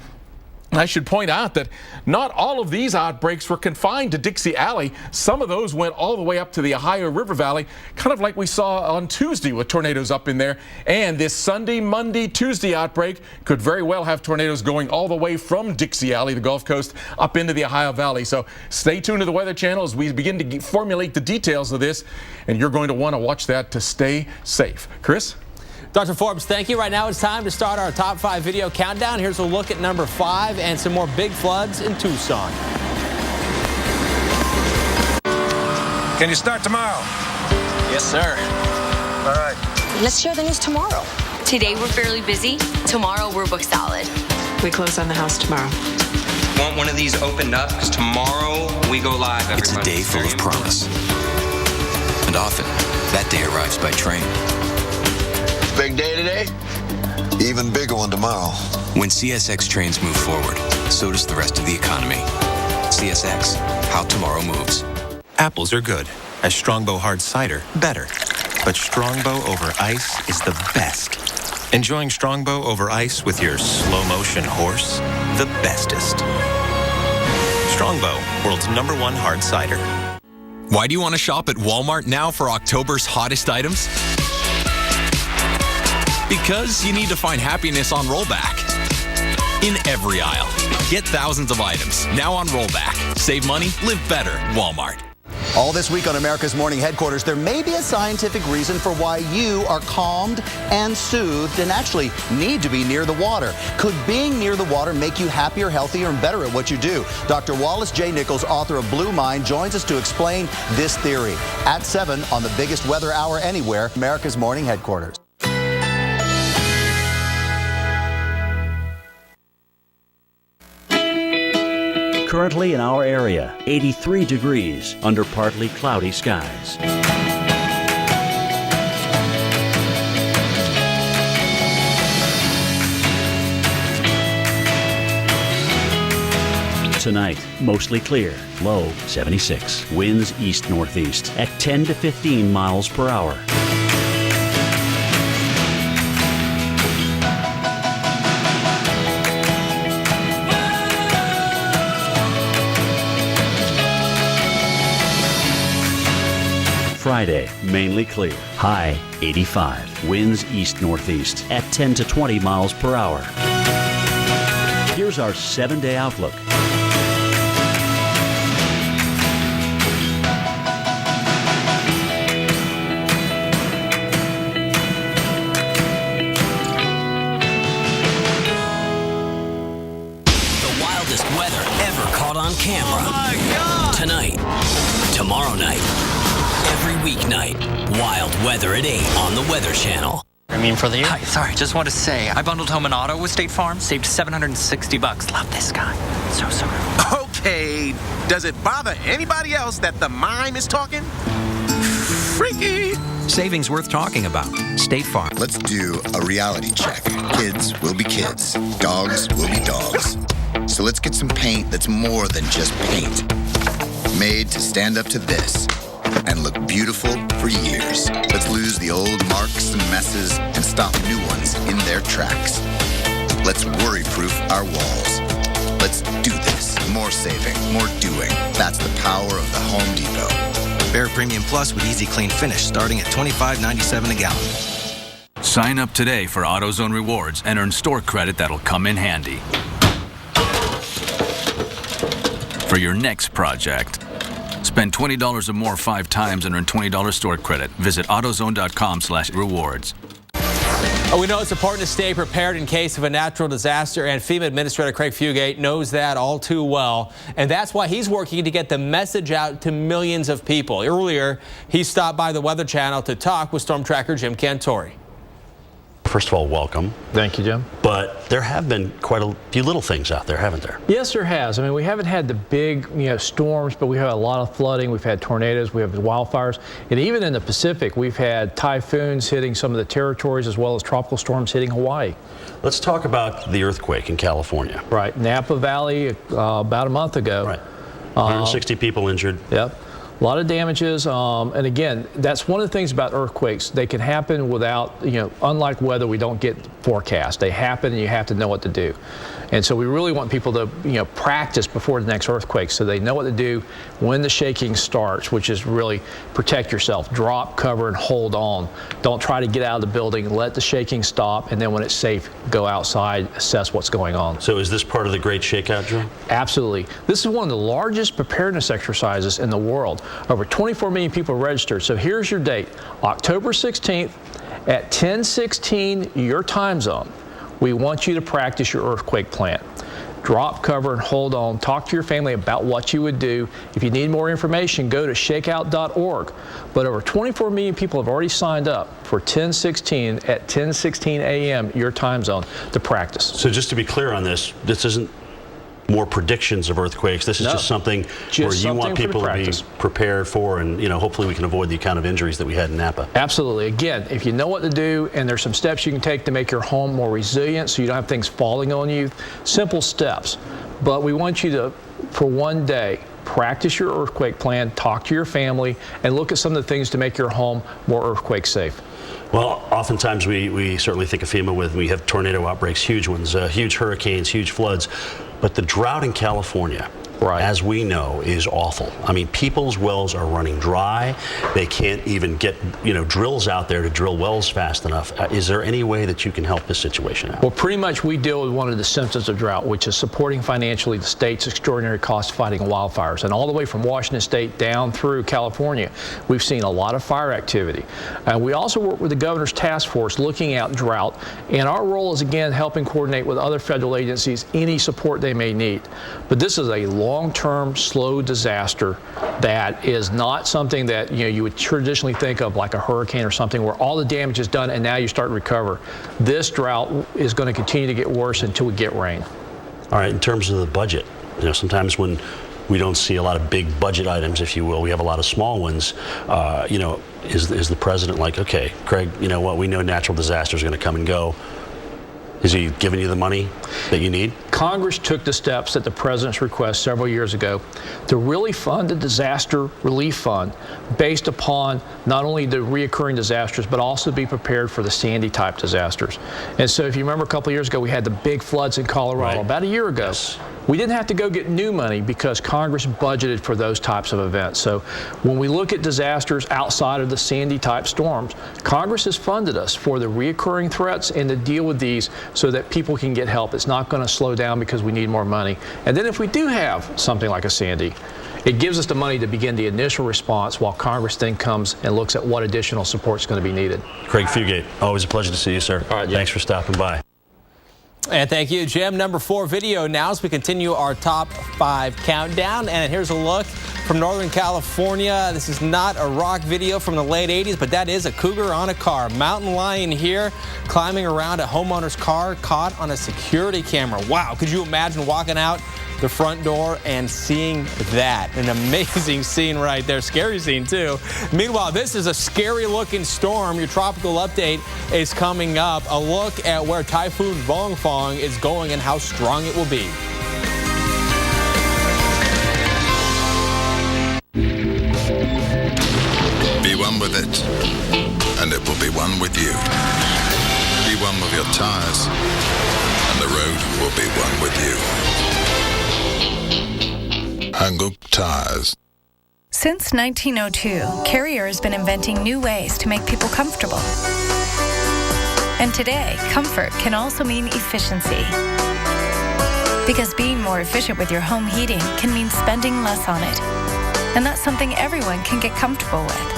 I should point out that not all of these outbreaks were confined to Dixie Alley. Some of those went all the way up to the Ohio River Valley, kind of like we saw on Tuesday with tornadoes up in there. And this Sunday, Monday, Tuesday outbreak could very well have tornadoes going all the way from Dixie Alley, the Gulf Coast, up into the Ohio Valley. So stay tuned to the Weather Channel as we begin to formulate the details of this. And you're going to want to watch that to stay safe. Chris? Dr. Forbes, thank you. Right now it's time to start our top 5 video countdown. Here's a look at number 5 and some more big floods in Tucson. Can you start tomorrow? Yes, sir. All right. Let's share the news tomorrow. Today we're fairly busy. Tomorrow we're booked solid. We close on the house tomorrow. Want one of these opened up? Because tomorrow we go live every It's a day full of promise. And often, that day arrives by train. Big day today? Even bigger one tomorrow. When CSX trains move forward, so does the rest of the economy. CSX, how tomorrow moves. Apples are good. As Strongbow hard cider, better. But Strongbow over ice is the best. Enjoying Strongbow over ice with your slow motion horse, the bestest. Strongbow, world's #1 hard cider. Why do you want to shop at Walmart now for October's hottest items? Because you need to find happiness on rollback. In every aisle. Get thousands of items, now on rollback. Save money, live better, Walmart. All this week on America's Morning Headquarters, there may be a scientific reason for why you are calmed and soothed and actually need to be near the water. Could being near the water make you happier, healthier, and better at what you do? Dr. Wallace J. Nichols, author of Blue Mind, joins us to explain this theory. At 7 on the biggest weather hour anywhere, America's Morning Headquarters. Currently in our area, 83 degrees under partly cloudy skies. Tonight, mostly clear, low 76. Winds east-northeast at 10 to 15 miles per hour. Friday, mainly clear. High 85. Winds east-northeast at 10 to 20 miles per hour. Here's our 7-day outlook. The wildest weather ever caught on camera. Oh my God! Tonight, tomorrow night, every weeknight, wild weather at 8 on the Weather Channel. For the year? Hi, sorry, just want to say I bundled home and auto with State Farm, saved $760. Love this guy. So sorry. Okay, does it bother anybody else that the mime is talking? Freaky! Savings worth talking about. State Farm. Let's do a reality check. Kids will be kids. Dogs will be dogs. So let's get some paint that's more than just paint. Made to stand up to this and look beautiful for years. Let's lose the old marks and messes and stop new ones in their tracks. Let's worry-proof our walls. Let's do this. More saving, more doing. That's the power of the Home Depot. Behr Premium Plus with Easy Clean Finish starting at $25.97 a gallon. Sign up today for AutoZone Rewards and earn store credit that'll come in handy for your next project. Spend $20 or more 5 times and earn $20 store credit. Visit AutoZone.com/rewards. We know it's important to stay prepared in case of a natural disaster, and FEMA Administrator Craig Fugate knows that all too well. And that's why he's working to get the message out to millions of people. Earlier, he stopped by the Weather Channel to talk with Storm Tracker Jim Cantori. First of all, welcome. Thank you, Jim. But there have been quite a few little things out there, haven't there? Yes, there has. I mean, we haven't had the big, storms, but we have a lot of flooding. We've had tornadoes. We have wildfires. And even in the Pacific, we've had typhoons hitting some of the territories as well as tropical storms hitting Hawaii. Let's talk about the earthquake in California. Right. Napa Valley about a month ago. Right. 160 people injured. Yep. A lot of damages, and again, that's one of the things about earthquakes. They can happen without, unlike weather, we don't get forecast. They happen, and you have to know what to do. And so we really want people to, practice before the next earthquake so they know what to do when the shaking starts, which is really protect yourself. Drop, cover, and hold on. Don't try to get out of the building. Let the shaking stop, and then when it's safe, go outside, assess what's going on. So is this part of the Great Shakeout Drill? Absolutely. This is one of the largest preparedness exercises in the world. Over 24 million people registered. So here's your date, October 16th at 10:16 your time zone. We want you to practice your earthquake plan. Drop, cover, and hold on. Talk to your family about what you would do. If you need more information, go to shakeout.org. But over 24 million people have already signed up for 10:16 at 10:16 a.m. your time zone to practice. So just to be clear on this isn't more predictions of earthquakes. This is just something where you want people to be prepared for, and hopefully we can avoid the kind of injuries that we had in Napa. Absolutely. Again, if you know what to do and there's some steps you can take to make your home more resilient so you don't have things falling on you, simple steps. But we want you to, for one day, practice your earthquake plan, talk to your family, and look at some of the things to make your home more earthquake safe. Well, oftentimes we certainly think of FEMA when we have tornado outbreaks, huge ones, huge hurricanes, huge floods. But the drought in California, as we know, is awful. I mean, people's wells are running dry. They can't even get, drills out there to drill wells fast enough. Is there any way that you can help this situation out? Well, pretty much we deal with one of the symptoms of drought, which is supporting financially the state's extraordinary cost fighting wildfires. And all the way from Washington State down through California, we've seen a lot of fire activity. And we also work with the governor's task force looking at drought. And our role is, again, helping coordinate with other federal agencies any support they may need. But this is a long-term, slow disaster that is not something that you would traditionally think of like a hurricane or something where all the damage is done and now you start to recover. This drought is going to continue to get worse until we get rain. All right, in terms of the budget, sometimes when we don't see a lot of big budget items, if you will, we have a lot of small ones. Is the president like, okay, Craig, you know what, we know natural disasters are going to come and go. Is he giving you the money that you need? Congress took the steps at the president's request several years ago to really fund a disaster relief fund based upon not only the reoccurring disasters, but also be prepared for the Sandy type disasters. And so if you remember a couple of years ago, we had the big floods in Colorado about a year ago. Yes. We didn't have to go get new money because Congress budgeted for those types of events. So when we look at disasters outside of the Sandy type storms, Congress has funded us for the reoccurring threats and to deal with these so that people can get help. It's not going to slow down because we need more money. And then if we do have something like a Sandy, it gives us the money to begin the initial response while Congress then comes and looks at what additional support is going to be needed. Craig Fugate, always a pleasure to see you, sir. All right, thanks for stopping by. And thank you, Jim. Number 4 video now as we continue our top 5 countdown. And here's a look from Northern California. This is not a rock video from the late 80s, but that is a cougar on a car. Mountain lion here climbing around a homeowner's car caught on a security camera. Wow, could you imagine walking out the front door and seeing that? An amazing scene right there. Scary scene, too. Meanwhile, this is a scary looking storm. Your tropical update is coming up. A look at where Typhoon Vongfong is going and how strong it will be. Be one with it, and it will be one with you. Be one with your tires, and the road will be one with you. Hang up tires. Since 1902, Carrier has been inventing new ways to make people comfortable. And today, comfort can also mean efficiency. Because being more efficient with your home heating can mean spending less on it. And that's something everyone can get comfortable with.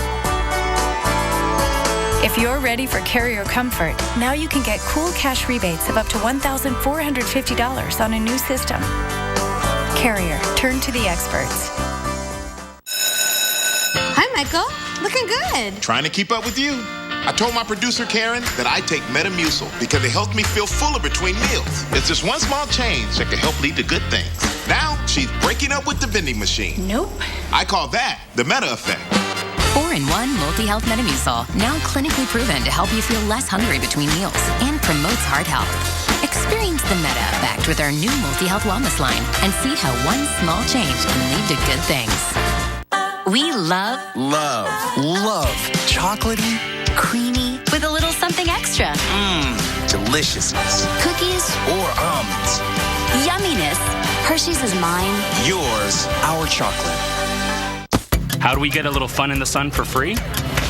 If you're ready for Carrier comfort, now you can get cool cash rebates of up to $1,450 on a new system. Carrier, turn to the experts. Hi, Michael. Looking good. Trying to keep up with you. I told my producer, Karen, that I take Metamucil because it helps me feel fuller between meals. It's just one small change that can help lead to good things. Now, she's breaking up with the vending machine. Nope. I call that the Meta Effect. 4-in-1 multi-health Metamucil, now clinically proven to help you feel less hungry between meals and promotes heart health. Experience the Meta Effect with our new multi-health wellness line and see how one small change can lead to good things. We love chocolatey, creamy with a little something extra. deliciousness. Cookies Or almonds. yumminess. Hershey's is mine. Yours, our chocolate. How do we get a little fun in the sun for free?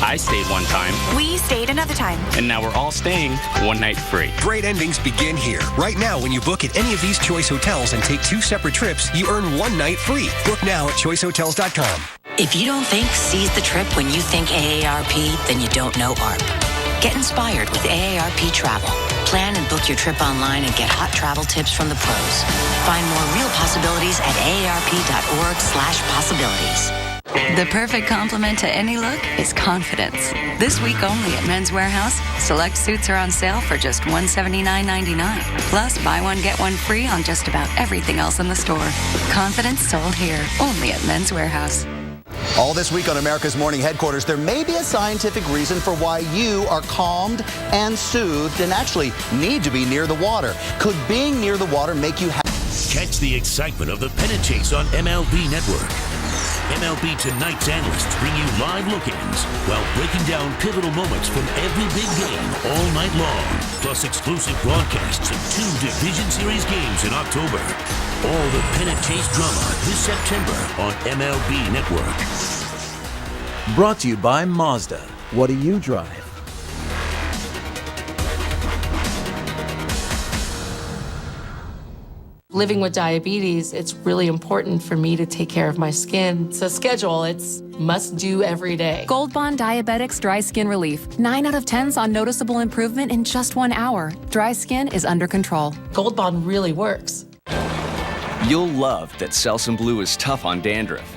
I stayed one time, We stayed another time. and now we're all staying one night free. Great endings begin here. Right now, when you book at any of these Choice hotels and take 2 separate trips, you earn 1 night free. Book now at choicehotels.com. If you don't think seize the trip when you think AARP, then you don't know ARP. Get inspired with AARP Travel. Plan and book your trip online and get hot travel tips from the pros. Find more real possibilities at aarp.org/possibilities. The perfect complement to any look is confidence. This week only at Men's Warehouse, select suits are on sale for just $179.99. Plus, buy one, get one free on just about everything else in the store. Confidence sold here, only at Men's Warehouse. All this week on America's Morning Headquarters, there may be a scientific reason for why you are calmed and soothed and actually need to be near the water. Could being near the water make you happy? Catch the excitement of the pennant chase on MLB Network. MLB Tonight's analysts bring you live look-ins while breaking down pivotal moments from every big game all night long, plus exclusive broadcasts of 2 Division Series games in October. All the pennant chase drama this September on MLB Network. Brought to you by Mazda. What do you drive? Living with diabetes, it's really important for me to take care of my skin. It's a schedule. It's must do every day. Gold Bond Diabetics Dry Skin Relief. 9 out of 10 saw noticeable improvement in just 1 hour. Dry skin is under control. Gold Bond really works. You'll love that Selsun Blue is tough on dandruff.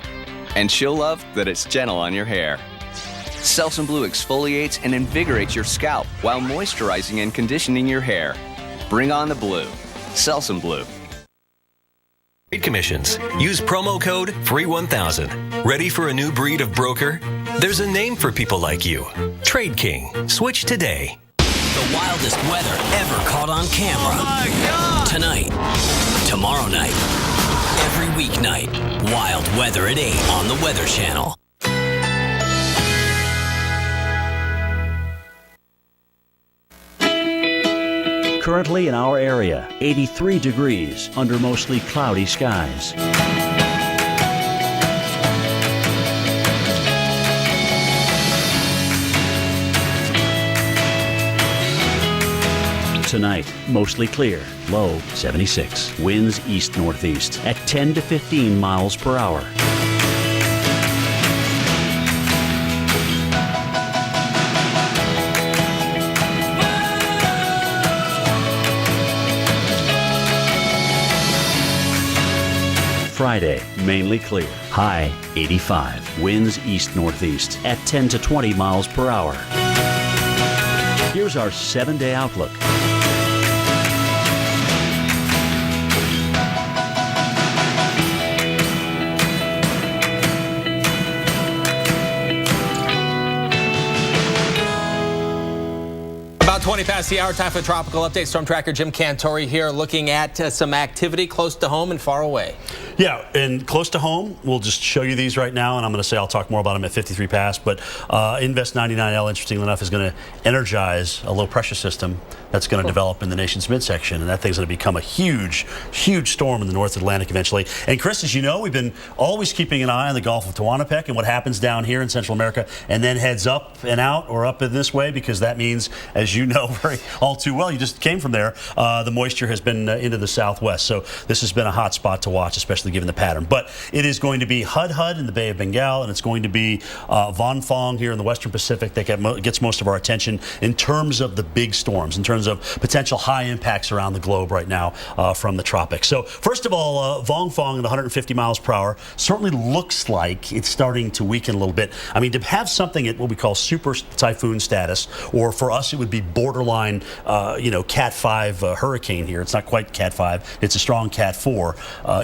And she'll love that it's gentle on your hair. Selsun Blue exfoliates and invigorates your scalp while moisturizing and conditioning your hair. Bring on the blue. Selsun Blue. Trade commissions. Use promo code FREE1000. Ready for a new breed of broker? There's a name for people like you. Trade King. Switch today. The wildest weather ever caught on camera. Oh my God! Tonight, tomorrow night, every weeknight. Wild weather at 8 on the Weather Channel. Currently in our area, 83 degrees under mostly cloudy skies. Tonight, mostly clear, low 76. Winds east-northeast at 10 to 15 miles per hour. Friday, mainly clear. High 85. Winds east-northeast at 10 to 20 miles per hour. Here's our 7-day outlook. About 20 past the hour, time for the Tropical Update. Storm Tracker Jim Cantore here looking at some activity close to home and far away. Yeah, and close to home, we'll just show you these right now, and I'm going to say I'll talk more about them at 53 past, but Invest 99L, interestingly enough, is going to energize a low pressure system that's going to develop in the nation's midsection, and that thing's going to become a huge, huge storm in the North Atlantic eventually. And Chris, as you know, we've been always keeping an eye on the Gulf of Tehuantepec and what happens down here in Central America, and then heads up and out or up in this way, because that means, as you know all too well, you just came from there, the moisture has been into the southwest. So this has been a hot spot to watch, especially given the pattern. But it is going to be Hudhud in the Bay of Bengal, and it's going to be Vongphong here in the Western Pacific that gets most of our attention in terms of the big storms, in terms of potential high impacts around the globe right now from the tropics. So first of all, Vongphong at 150 miles per hour certainly looks like it's starting to weaken a little bit. I mean, to have something at what we call super typhoon status, or for us it would be borderline, Cat 5 hurricane here. It's not quite Cat 5. It's a strong Cat 4.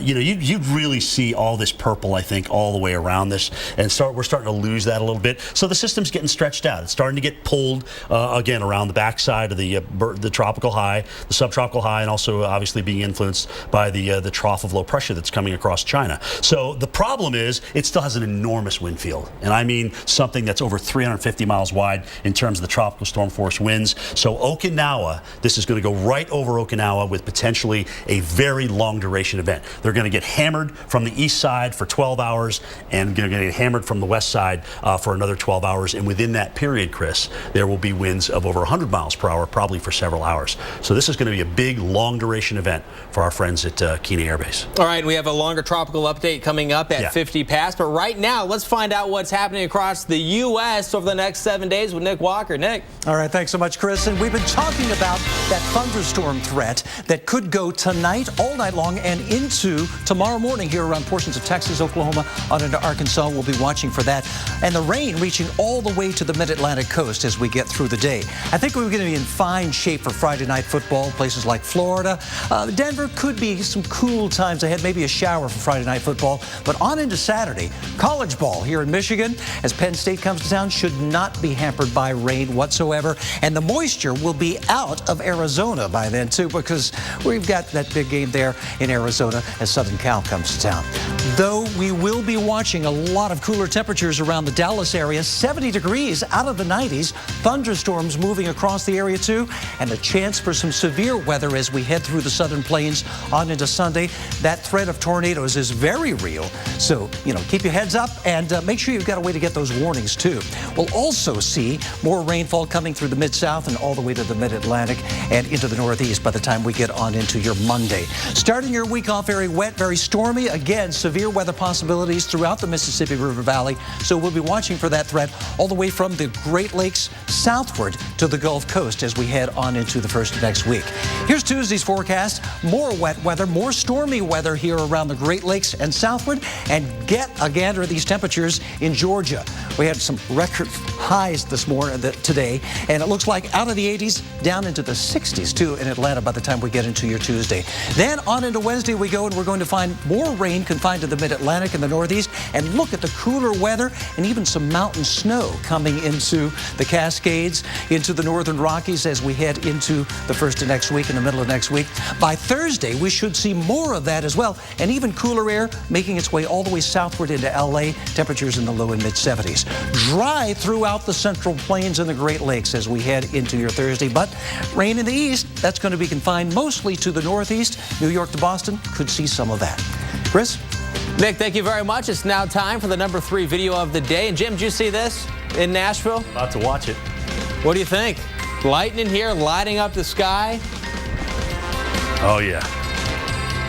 You'd really see all this purple, I think, all the way around this, and we're starting to lose that a little bit. So the system's getting stretched out. It's starting to get pulled again around the backside of the tropical high, the subtropical high, and also obviously being influenced by the trough of low pressure that's coming across China. So the problem is it still has an enormous wind field, and I mean something that's over 350 miles wide in terms of the tropical storm force winds. So Okinawa, this is going to go right over Okinawa with potentially a very long duration event. They're going to get hammered from the east side for 12 hours and going to get hammered from the west side for another 12 hours. And within that period, Chris, there will be winds of over 100 miles per hour, probably for several hours. So this is going to be a big, long duration event for our friends at Keeney Air Base. All right, we have a longer tropical update coming up at 50 past. But right now, let's find out what's happening across the U.S. over the next 7 days with Nick Walker. Nick. All right, thanks so much, Chris. And we've been talking about that thunderstorm threat that could go tonight, all night long, and into tomorrow morning here around portions of Texas, Oklahoma, on into Arkansas. We'll be watching for that. And the rain reaching all the way to the mid-Atlantic coast as we get through the day. I think we're going to be in fine shape for Friday night football. Places like Florida. Denver could be some cool times ahead, maybe a shower for Friday night football. But on into Saturday, college ball here in Michigan, as Penn State comes to town, should not be hampered by rain whatsoever. And the moisture will be out of Arizona by then, too, because we've got that big game there in Arizona as Southern Cal comes to town. Though we will be watching a lot of cooler temperatures around the Dallas area, 70 degrees out of the 90s, thunderstorms moving across the area, too, and a chance for some severe weather as we head through the southern plains on into Sunday. That threat of tornadoes is very real. So, keep your heads up and make sure you've got a way to get those warnings, too. We'll also see more rainfall coming through the mid-south and all the way to the mid-Atlantic and into the northeast by the time we get on into your Monday. Starting your week off very wet, very stormy. Again, severe weather possibilities throughout the Mississippi River Valley. So we'll be watching for that threat all the way from the Great Lakes southward to the Gulf Coast as we head on into the first of next week. Here's Tuesday's forecast. More wet weather, more stormy weather here around the Great Lakes and southward. And get a gander at these temperatures in Georgia. We had some record highs this morning, today, and it looks like out of the 80s, down into the 60s, too, in Atlanta by the time we get into your Tuesday. Then on into Wednesday we go, and we're going to find more rain confined to the mid-Atlantic and the Northeast. And look at the cooler weather and even some mountain snow coming into the Cascades, into the Northern Rockies as we head into the first of next week, in the middle of next week. By Thursday, we should see more of that as well, and even cooler air making its way all the way southward into L.A., temperatures in the low and mid-70s. Dry throughout the central plains and the Great Lakes as we head into your Thursday, but rain in the east, that's going to be confined mostly to the northeast. New York to Boston could see some of that. Chris? Nick, thank you very much. It's now time for the number 3 video of the day. And Jim, did you see this in Nashville? About to watch it. What do you think? Lightning here, lighting up the sky. Oh, yeah.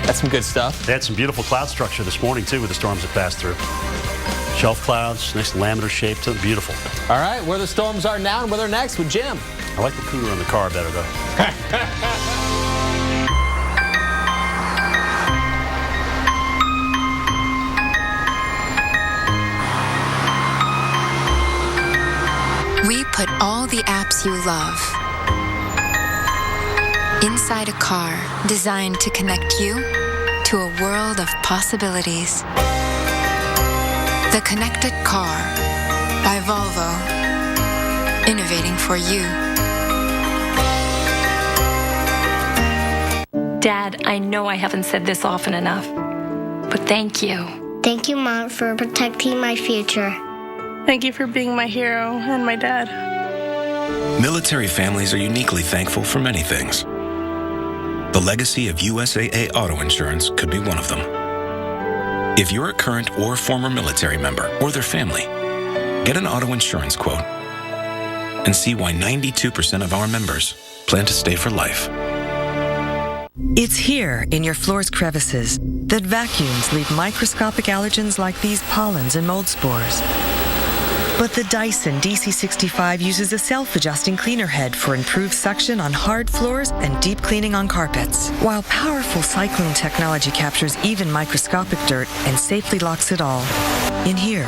That's some good stuff. They had some beautiful cloud structure this morning, too, with the storms that passed through. Shelf clouds, nice laminar shape, beautiful. All right, where the storms are now and where they're next with Jim. I like the cooler in the car better, though. We put all the apps you love inside a car designed to connect you to a world of possibilities. The Connected Car by Volvo. Innovating for you. Dad, I know I haven't said this often enough, but thank you. Thank you, Mom, for protecting my future. Thank you for being my hero and my dad. Military families are uniquely thankful for many things. The legacy of USAA Auto Insurance could be one of them. If you're a current or former military member or their family, get an auto insurance quote and see why 92% of our members plan to stay for life. It's here in your floor's crevices that vacuums leave microscopic allergens like these pollens and mold spores. But the Dyson DC65 uses a self-adjusting cleaner head for improved suction on hard floors and deep cleaning on carpets, while powerful cyclone technology captures even microscopic dirt and safely locks it all in here.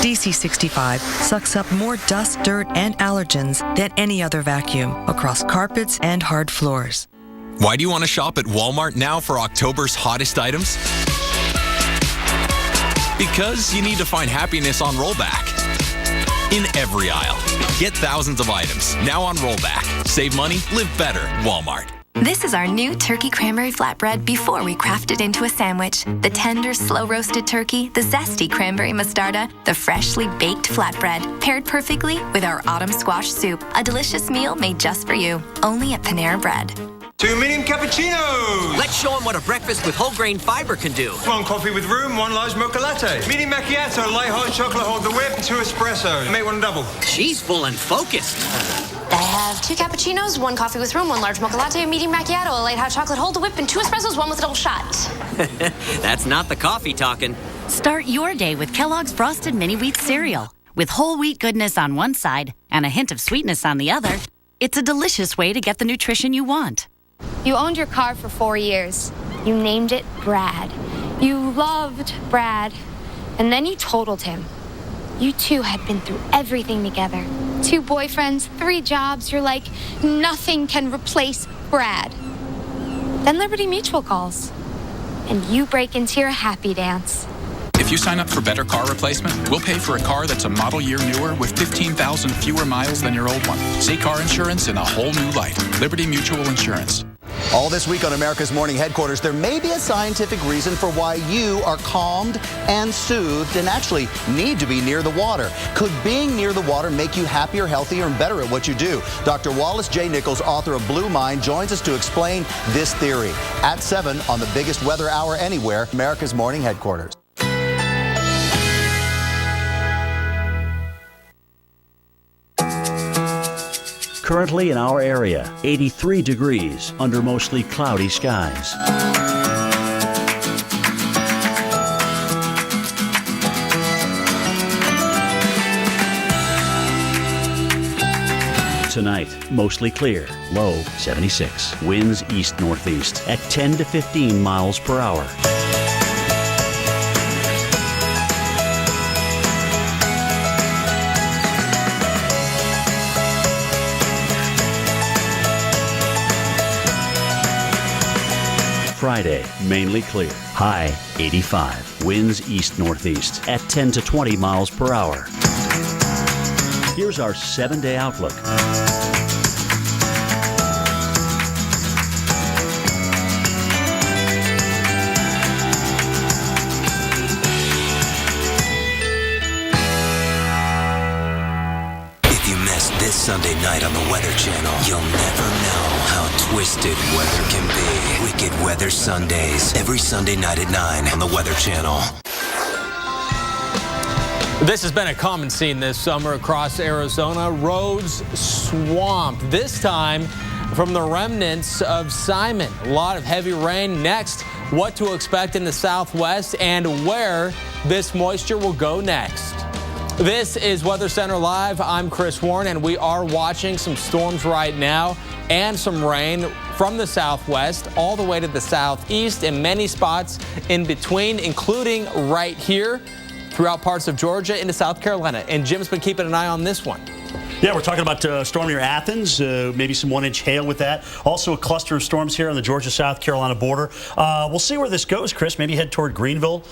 DC65 sucks up more dust, dirt, and allergens than any other vacuum across carpets and hard floors. Why do you want to shop at Walmart now for October's hottest items? Because you need to find happiness on rollback. In every aisle. Get thousands of items now on rollback. Save money, live better. Walmart. This is our new turkey cranberry flatbread before we craft it into a sandwich. The tender, slow-roasted turkey, the zesty cranberry mostarda, the freshly baked flatbread, paired perfectly with our autumn squash soup. A delicious meal made just for you. Only at Panera Bread. 2 medium cappuccinos! Let's show them what a breakfast with whole grain fiber can do. 1 coffee with room, 1 large mocha latte. Medium macchiato, light hot chocolate, hold the whip, 2 espresso. Make 1 double. She's full and focused. I have 2 cappuccinos, 1 coffee with room, 1 large mocha latte, a medium macchiato, a light hot chocolate, hold the whip, and 2 espressos, 1 with a double shot. That's not the coffee talking. Start your day with Kellogg's Frosted Mini Wheat Cereal. With whole wheat goodness on one side and a hint of sweetness on the other, it's a delicious way to get the nutrition you want. You owned your car for 4 years. You named it Brad. You loved Brad. And then you totaled him. You two had been through everything together. 2 boyfriends, 3 jobs. You're like, nothing can replace Brad. Then Liberty Mutual calls. And you break into your happy dance. If you sign up for Better Car Replacement, we'll pay for a car that's a model year newer with 15,000 fewer miles than your old one. See car insurance in a whole new light. Liberty Mutual Insurance. All this week on America's Morning Headquarters, there may be a scientific reason for why you are calmed and soothed and actually need to be near the water. Could being near the water make you happier, healthier, and better at what you do? Dr. Wallace J. Nichols, author of Blue Mind, joins us to explain this theory. At 7 on the biggest weather hour anywhere, America's Morning Headquarters. Currently in our area, 83 degrees under mostly cloudy skies. Tonight, mostly clear, low 76. Winds east-northeast at 10 to 15 miles per hour. Friday, mainly clear. High 85. Winds east-northeast at 10 to 20 miles per hour. Here's our 7-day outlook. If you missed this Sunday night on the Weather Channel, you'll never know how twisted weather can be. Wicked Weather Sundays, every Sunday night at 9 on the Weather Channel. This has been a common scene this summer across Arizona. Roads swamped, this time from the remnants of Simon. A lot of heavy rain. Next, what to expect in the southwest and where this moisture will go next. This is Weather Center Live. I'm Chris Warren, and we are watching some storms right now and some rain from the southwest all the way to the southeast and many spots in between, including right here. throughout parts of Georgia into South Carolina. And Jim's been keeping an eye on this one. Yeah, we're talking about a storm near Athens, maybe some 1-inch hail with that. Also a cluster of storms here on the Georgia-South Carolina border. We'll see where this goes, Chris. Maybe head toward Greenville.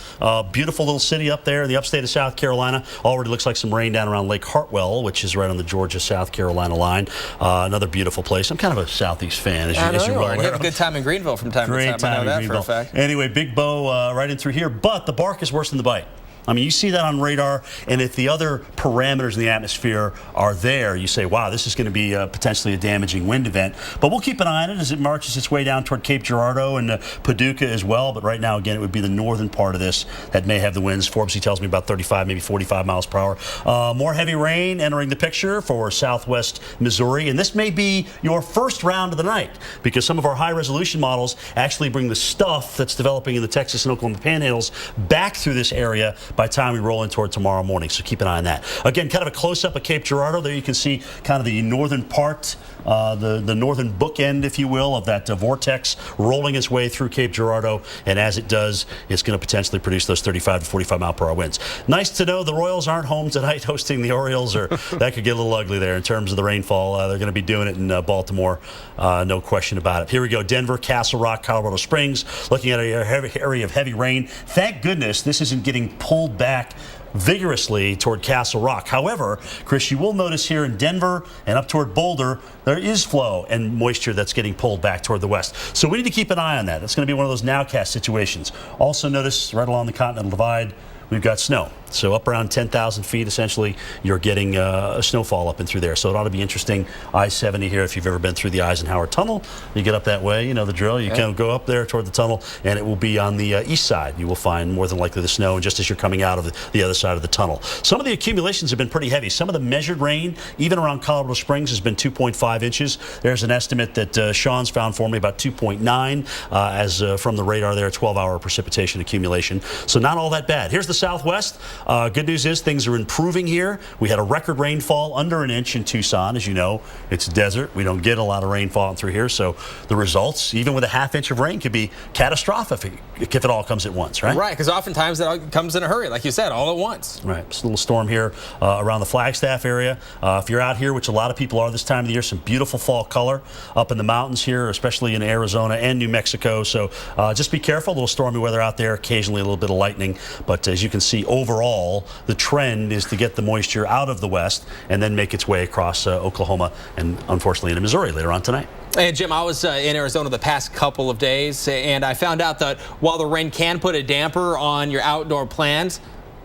Beautiful little city up there in the upstate of South Carolina. Already looks like some rain down around Lake Hartwell, which is right on the Georgia-South Carolina line. Another beautiful place. I'm kind of a Southeast fan, as you're well aware. You have a good time in Greenville from time to time. I know that for a fact. Anyway, Big Bo right in through here. But the bark is worse than the bite. I mean, you see that on radar, and if the other parameters in the atmosphere are there, you say, wow, this is going to be potentially a damaging wind event. But we'll keep an eye on it as it marches its way down toward Cape Girardeau and Paducah as well. But right now, again, it would be the northern part of this that may have the winds. Forbes tells me about 35, maybe 45 miles per hour. More heavy rain entering the picture for southwest Missouri. And this may be your first round of the night because some of our high-resolution models actually bring the stuff that's developing in the Texas and Oklahoma panhandles back through this area by the time we roll in toward tomorrow morning. So keep an eye on that. Again, kind of a close-up of Cape Girardeau. There you can see kind of the northern part, the northern bookend, if you will, of that vortex rolling its way through Cape Girardeau. And as it does, it's going to potentially produce those 35 to 45 mile per hour winds. Nice to know the Royals aren't home tonight hosting the Orioles, or that could get a little ugly there in terms of the rainfall. They're going to be doing it in Baltimore, no question about it. Here we go. Denver, Castle Rock, Colorado Springs, looking at an area of heavy rain. Thank goodness this isn't getting pulled back vigorously toward Castle Rock. However, Chris, you will notice here in Denver and up toward Boulder, there is flow and moisture that's getting pulled back toward the west. So we need to keep an eye on that. That's going to be one of those nowcast situations. Also notice right along the Continental Divide, we've got snow. So up around 10,000 feet, essentially, you're getting a snowfall up and through there. So it ought to be interesting. I-70 here, if you've ever been through the Eisenhower Tunnel, you get up that way, you know the drill. You kind of go up there toward the tunnel, and it will be on the east side. You will find more than likely the snow just as you're coming out of the other side of the tunnel. Some of the accumulations have been pretty heavy. Some of the measured rain, even around Colorado Springs, has been 2.5 inches. There's an estimate that Sean's found for me, about 2.9 as from the radar there, 12-hour precipitation accumulation. So not all that bad. Here's the southwest. Good news is things are improving here. We had a record rainfall under an inch in Tucson. As you know, it's desert. We don't get a lot of rainfall through here. So the results, even with a half inch of rain, could be catastrophic if it all comes at once, right? Right, because oftentimes it all comes in a hurry, like you said, all at once. Right. It's a little storm here around the Flagstaff area. If you're out here, which a lot of people are this time of the year, some beautiful fall color up in the mountains here, especially in Arizona and New Mexico. So just be careful. A little stormy weather out there, occasionally a little bit of lightning. But as you can see, overall, the trend is to get the moisture out of the west and then make its way across Oklahoma and unfortunately into Missouri later on tonight. And Jim, I was in Arizona the past couple of days, and I found out that while the rain can put a damper on your outdoor plans,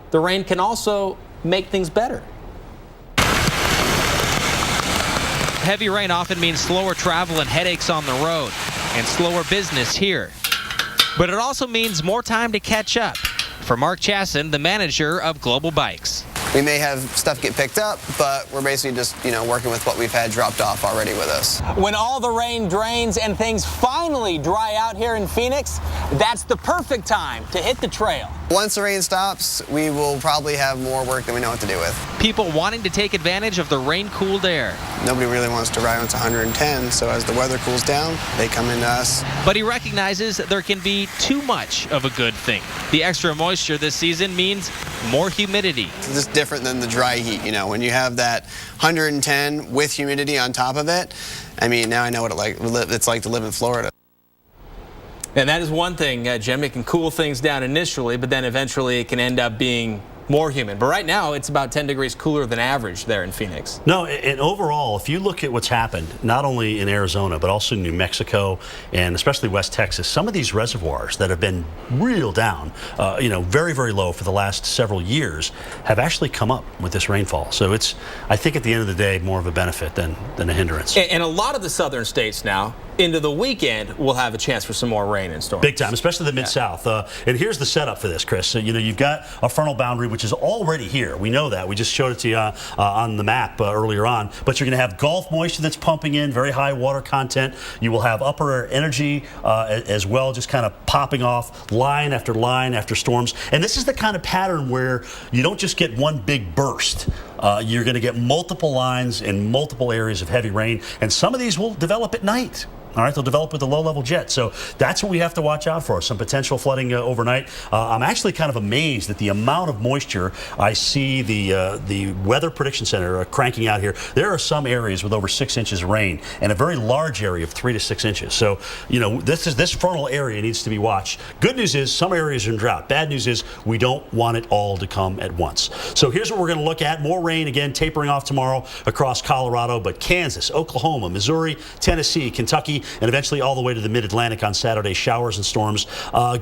the rain can also make things better. Heavy rain often means slower travel and headaches on the road, and slower business here. But it also means more time to catch up. For Mark Chasson, the manager of Global Bikes. We may have stuff get picked up, but we're basically just, working with what we've had dropped off already with us. When all the rain drains and things finally dry out here in Phoenix, that's the perfect time to hit the trail. Once the rain stops, we will probably have more work than we know what to do with. People wanting to take advantage of the rain-cooled air. Nobody really wants to ride when it's 110, so as the weather cools down, they come into us. But he recognizes there can be too much of a good thing. The extra moisture this season means more humidity. It's just different than the dry heat, when you have that 110 with humidity on top of it. I mean, now I know what it's like to live in Florida. And that is one thing, Jim. It can cool things down initially, but then eventually it can end up being more humid. But right now, it's about 10 degrees cooler than average there in Phoenix. No, and overall, if you look at what's happened, not only in Arizona, but also in New Mexico and especially West Texas, some of these reservoirs that have been real down, very, very low for the last several years, have actually come up with this rainfall. So it's, I think at the end of the day, more of a benefit than a hindrance. And a lot of the southern states now, into the weekend, we'll have a chance for some more rain and storms. Big time, especially the Mid-South. And here's the setup for this, Chris. So, you've got a frontal boundary, which is already here. We know that. We just showed it to you on the map earlier on. But you're going to have Gulf moisture that's pumping in, very high water content. You will have upper air energy as well, just kind of popping off line after storms. And this is the kind of pattern where you don't just get one big burst. You're going to get multiple lines in multiple areas of heavy rain. And some of these will develop at night. All right, they'll develop with a low-level jet. So that's what we have to watch out for, some potential flooding overnight. I'm actually kind of amazed at the amount of moisture I see the Weather Prediction Center cranking out here. There are some areas with over 6 inches of rain and a very large area of 3 to 6 inches. So, you know, this frontal area needs to be watched. Good news is some areas are in drought. Bad news is we don't want it all to come at once. So here's what we're going to look at. More rain, again, tapering off tomorrow across Colorado, but Kansas, Oklahoma, Missouri, Tennessee, Kentucky, and eventually all the way to the mid-Atlantic on Saturday. Showers and storms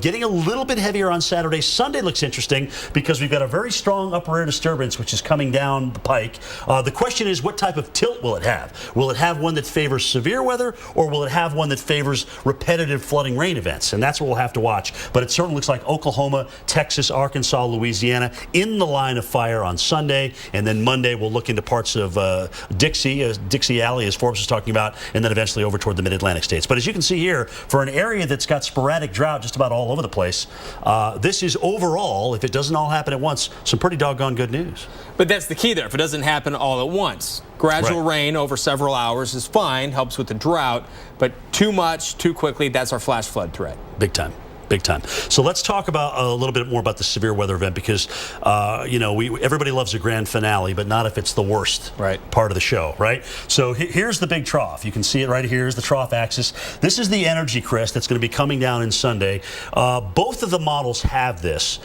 getting a little bit heavier on Saturday. Sunday looks interesting because we've got a very strong upper air disturbance which is coming down the pike. The question is, what type of tilt will it have? Will it have one that favors severe weather, or will it have one that favors repetitive flooding rain events? And that's what we'll have to watch. But it certainly looks like Oklahoma, Texas, Arkansas, Louisiana in the line of fire on Sunday, and then Monday we'll look into parts of Dixie Alley, as Forbes was talking about, and then eventually over toward the mid-Atlantic states. But as you can see here, for an area that's got sporadic drought just about all over the place, this is overall, if it doesn't all happen at once, some pretty doggone good news. But that's the key there. If it doesn't happen all at once, gradual rain over several hours is fine, helps with the drought, but too much, too quickly, that's our flash flood threat. Big time. Big time. So let's talk about a little bit more about the severe weather event, because you know, everybody loves a grand finale, but not if it's the worst part of the show, right? So here's the big trough. You can see it right here. Here's the trough axis. This is the energy crest that's going to be coming down in Sunday. Both of the models have this.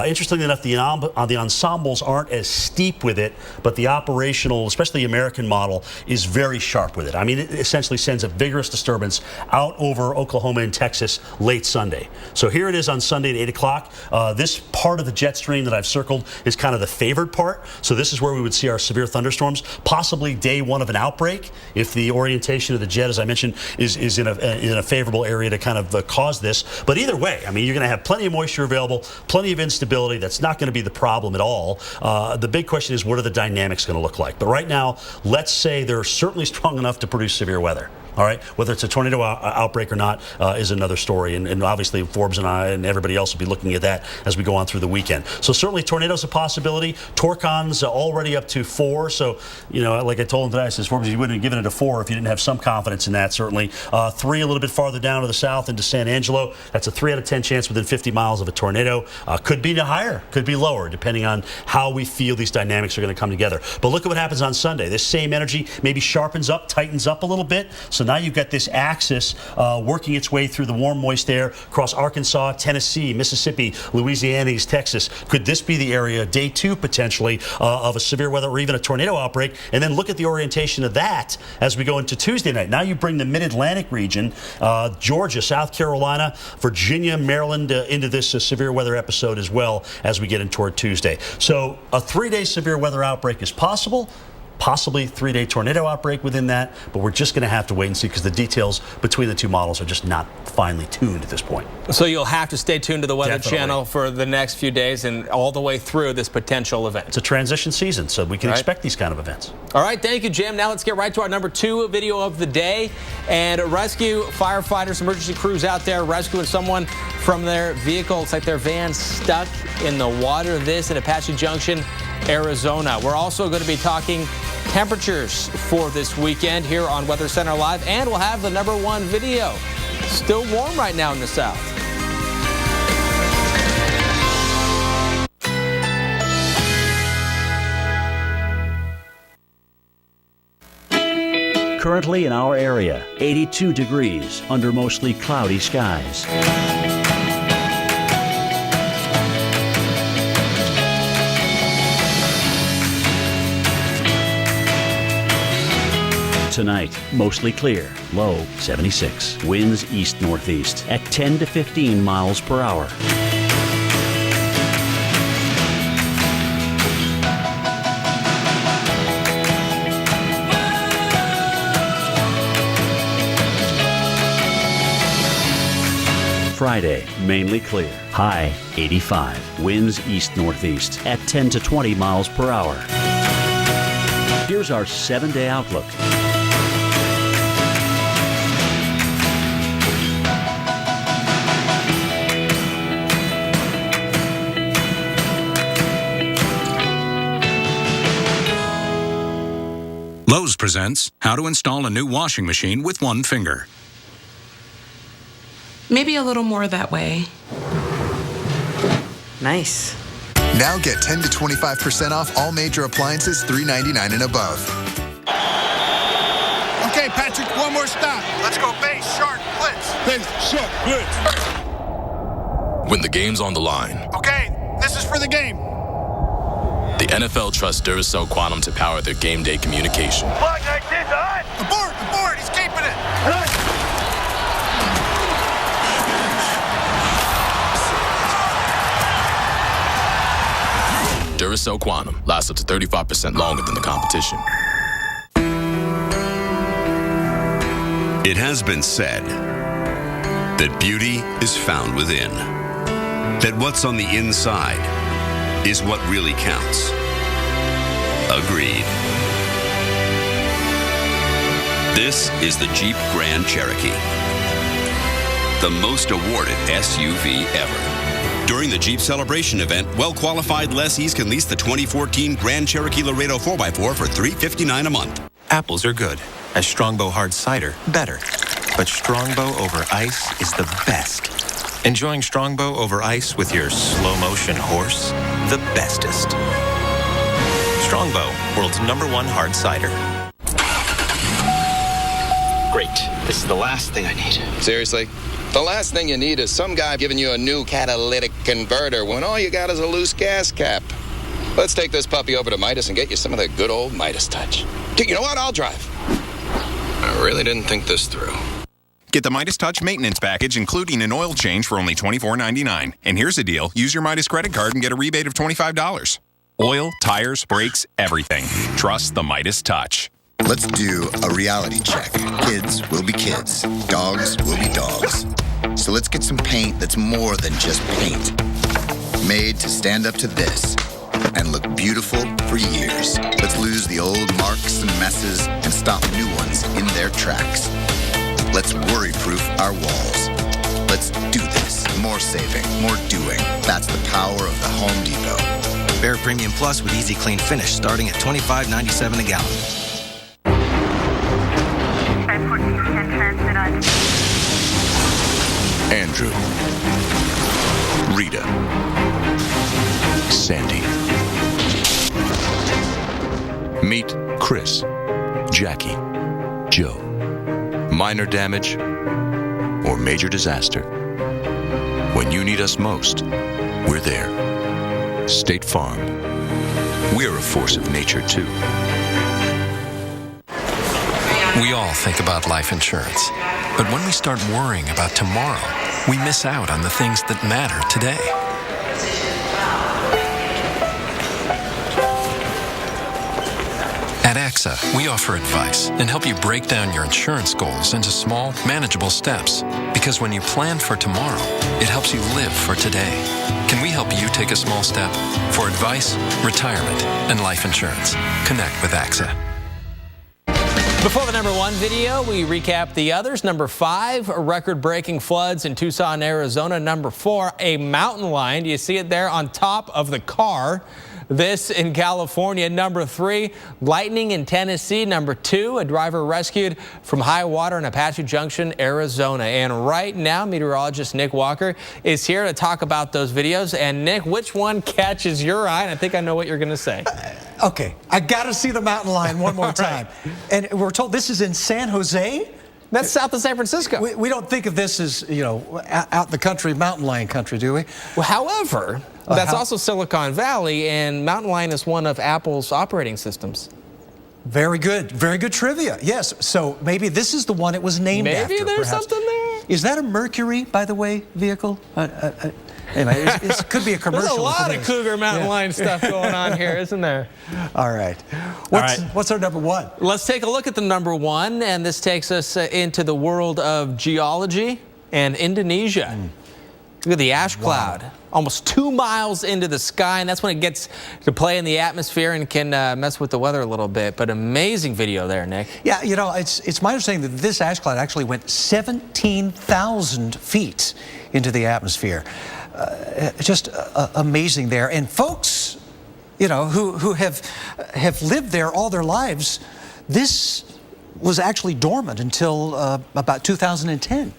Interestingly enough, the ensembles aren't as steep with it, but the operational, especially the American model, is very sharp with it. I mean, it essentially sends a vigorous disturbance out over Oklahoma and Texas late Sunday. So here it is on Sunday at 8 o'clock. This part of the jet stream that I've circled is kind of the favored part. So this is where we would see our severe thunderstorms, possibly day one of an outbreak, if the orientation of the jet, as I mentioned, is in a favorable area to kind of cause this. But either way, I mean, you're going to have plenty of moisture available, plenty of instability. That's not going to be the problem at all. The big question is, what are the dynamics going to look like? But right now, let's say they're certainly strong enough to produce severe weather. All right, whether it's a tornado outbreak or not is another story, and obviously Forbes and I and everybody else will be looking at that as we go on through the weekend. So certainly tornadoes a possibility. Torcon's already up to 4, so you know, like I told him today, I says, Forbes, you wouldn't have given it a 4 if you didn't have some confidence in that. Certainly 3 a little bit farther down to the south into San Angelo. That's a 3 out of 10 chance within 50 miles of a tornado. Could be higher, could be lower, depending on how we feel these dynamics are going to come together. But look at what happens on Sunday. This same energy maybe sharpens up, tightens up a little bit. So now you've got this axis working its way through the warm, moist air across Arkansas, Tennessee, Mississippi, Louisiana, East Texas. Could this be the area, day 2 potentially, of a severe weather or even a tornado outbreak? And then look at the orientation of that as we go into Tuesday night. Now you bring the mid-Atlantic region, Georgia, South Carolina, Virginia, Maryland into this severe weather episode as well as we get in toward Tuesday. So a 3-day severe weather outbreak is possible. Possibly 3-day tornado outbreak within that, but we're just going to have to wait and see because the details between the two models are just not finely tuned at this point. So you'll have to stay tuned to the Weather Channel for the next few days and all the way through this potential event. It's a transition season, so we can expect these kind of events. All right, thank you, Jim. Now let's get right to our number 2 video of the day. And rescue firefighters, emergency crews out there rescuing someone from their vehicle. It's like their van stuck in the water. This in Apache Junction, Arizona. We're also going to be talking temperatures for this weekend here on Weather Center Live, and we'll have the number 1 video. Still warm right now in the south. Currently in our area, 82 degrees under mostly cloudy skies. Tonight, mostly clear, low 76. Winds east-northeast at 10 to 15 miles per hour. Friday, mainly clear, high 85. Winds east-northeast at 10 to 20 miles per hour. Here's our 7-day outlook. Lowe's presents how to install a new washing machine with one finger. Maybe a little more that way. Nice. Now get 10 to 25% off all major appliances $3.99 and above. Okay, Patrick, one more stop. Let's go base, shark, blitz. Base, shark, blitz. When the game's on the line. Okay, this is for the game. The NFL trusts Duracell Quantum to power their game day communication. Flag 19's on. Abort, he's keeping it. Duracell Quantum lasts up to 35% longer than the competition. It has been said that beauty is found within, that what's on the inside is what really counts. Agreed. This is the Jeep Grand Cherokee, the most awarded SUV ever. During the Jeep Celebration event, well-qualified lessees can lease the 2014 Grand Cherokee Laredo 4x4 for $359 a month. Apples are good, and Strongbow hard cider better. But Strongbow over ice is the best. Enjoying Strongbow over ice with your slow-motion horse, the bestest. Strongbow, world's #1 hard cider. Great. This is the last thing I need. Seriously? The last thing you need is some guy giving you a new catalytic converter when all you got is a loose gas cap. Let's take this puppy over to Midas and get you some of that good old Midas touch. Dude, you know what? I'll drive. I really didn't think this through. Get the Midas Touch maintenance package, including an oil change for only $24.99. And here's the deal. Use your Midas credit card and get a rebate of $25. Oil, tires, brakes, everything. Trust the Midas Touch. Let's do a reality check. Kids will be kids. Dogs will be dogs. So let's get some paint that's more than just paint. Made to stand up to this and look beautiful for years. Let's lose the old marks and messes and stop new ones in their tracks. Let's worry-proof our walls. Let's do this. More saving, more doing. That's the power of the Home Depot. Behr Premium Plus with Easy Clean Finish starting at $25.97 a gallon. Andrew, Rita, Sandy. Meet Chris, Jackie, Joe. Minor damage or major disaster. When you need us most, we're there. State Farm. We're a force of nature, too. We all think about life insurance, but when we start worrying about tomorrow, we miss out on the things that matter today. At AXA, we offer advice and help you break down your insurance goals into small, manageable steps. Because when you plan for tomorrow, it helps you live for today. Can we help you take a small step? For advice, retirement, and life insurance, connect with AXA. Before the #1 video, we recap the others. #5, record-breaking floods in Tucson, Arizona. #4, a mountain lion. Do you see it there on top of the car? This in California. #3, lightning in Tennessee. #2, a driver rescued from high water in Apache Junction, Arizona. And right now, meteorologist Nick Walker is here to talk about those videos. And Nick, which one catches your eye? And I think I know what you're going to say. Okay, I got to see the mountain lion one more time. Right. And we're told this is in San Jose? That's south of San Francisco. We don't think of this as, you know, out in the country, mountain lion country, do we? Well, however, that's also Silicon Valley, and mountain lion is one of Apple's operating systems. Very good trivia. Yes, so maybe this is the one it was named after. Maybe there's something there. Is that a Mercury, by the way, vehicle? Anyway, it could be a commercial. There's a lot of Cougar mountain lion stuff going on here, isn't there? All right. What's our #1? Let's take a look at the #1, and this takes us into the world of geology and Indonesia. Look at the ash cloud, almost 2 miles into the sky, and that's when it gets to play in the atmosphere and can mess with the weather a little bit. But amazing video there, Nick. Yeah, you know, it's my understanding that this ash cloud actually went 17,000 feet into the atmosphere. Just amazing there. And folks, you know, who have lived there all their lives, this was actually dormant until about 2010.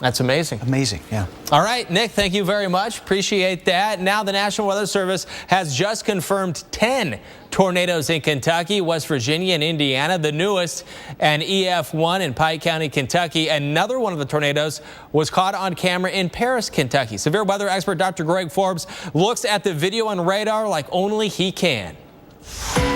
That's amazing. Amazing, yeah. All right, Nick, thank you very much. Appreciate that. Now the National Weather Service has just confirmed 10 tornadoes in Kentucky, West Virginia, and Indiana. The newest, an EF1 in Pike County, Kentucky. Another one of the tornadoes was caught on camera in Paris, Kentucky. Severe weather expert Dr. Greg Forbes looks at the video on radar like only he can.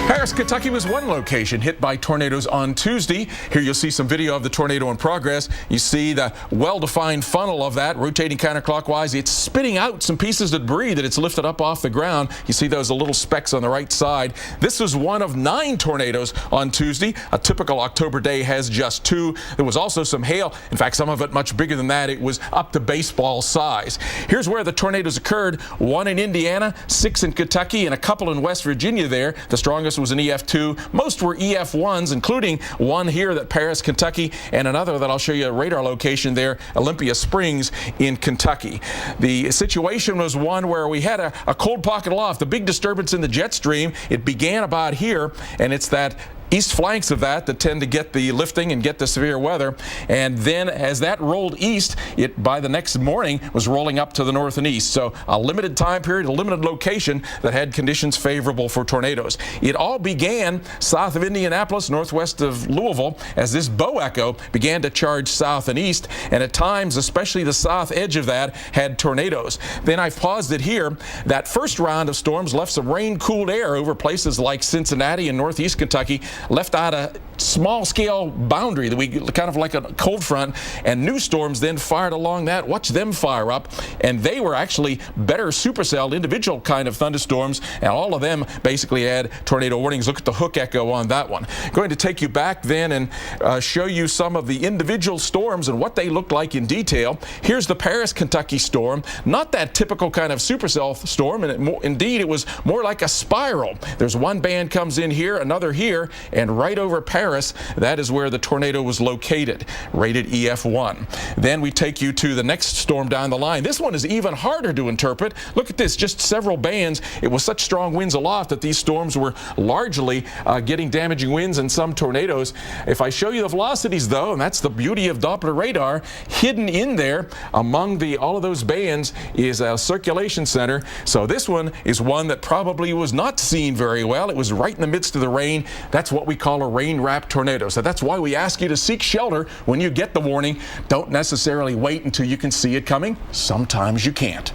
Paris, Kentucky was one location hit by tornadoes on Tuesday. Here you'll see some video of the tornado in progress. You see the well-defined funnel of that rotating counterclockwise. It's spitting out some pieces of debris that it's lifted up off the ground. You see those little specks on the right side. This was one of 9 tornadoes on Tuesday. A typical October day has just 2. There was also some hail. In fact, some of it much bigger than that. It was up to baseball size. Here's where the tornadoes occurred. 1 in Indiana, 6 in Kentucky, and a couple in West Virginia there. The strongest was an EF2. Most were EF1s, including one here at Paris, Kentucky, and another that I'll show you a radar location there, Olympia Springs in Kentucky. The situation was one where we had a cold pocket aloft, the big disturbance in the jet stream. It began about here, and it's that east flanks of that tend to get the lifting and get the severe weather. And then as that rolled east, it by the next morning was rolling up to the north and east. So a limited time period, a limited location that had conditions favorable for tornadoes. It all began south of Indianapolis, northwest of Louisville, as this bow echo began to charge south and east. And at times, especially the south edge of that, had tornadoes. Then I've paused it here. That first round of storms left some rain-cooled air over places like Cincinnati and northeast Kentucky, left out a small-scale boundary that we kind of like a cold front, and new storms then fired along that. Watch them fire up, and they were actually better supercelled individual kind of thunderstorms, and all of them basically had tornado warnings. Look at the hook echo on that one. Going to take you back then and show you some of the individual storms and what they looked like in detail. Here's the Paris, Kentucky storm. Not that typical kind of supercell storm, and indeed it was more like a spiral. There's one band comes in here, another here, and right over Paris, that is where the tornado was located, rated EF1. Then we take you to the next storm down the line. This one is even harder to interpret. Look at this, just several bands. It was such strong winds aloft that these storms were largely getting damaging winds and some tornadoes. If I show you the velocities though, and that's the beauty of Doppler radar, hidden in there among all of those bands is a circulation center. So this one is one that probably was not seen very well. It was right in the midst of the rain. That's what we call a rain-wrapped tornado. So that's why we ask you to seek shelter when you get the warning. Don't necessarily wait until you can see it coming. Sometimes you can't.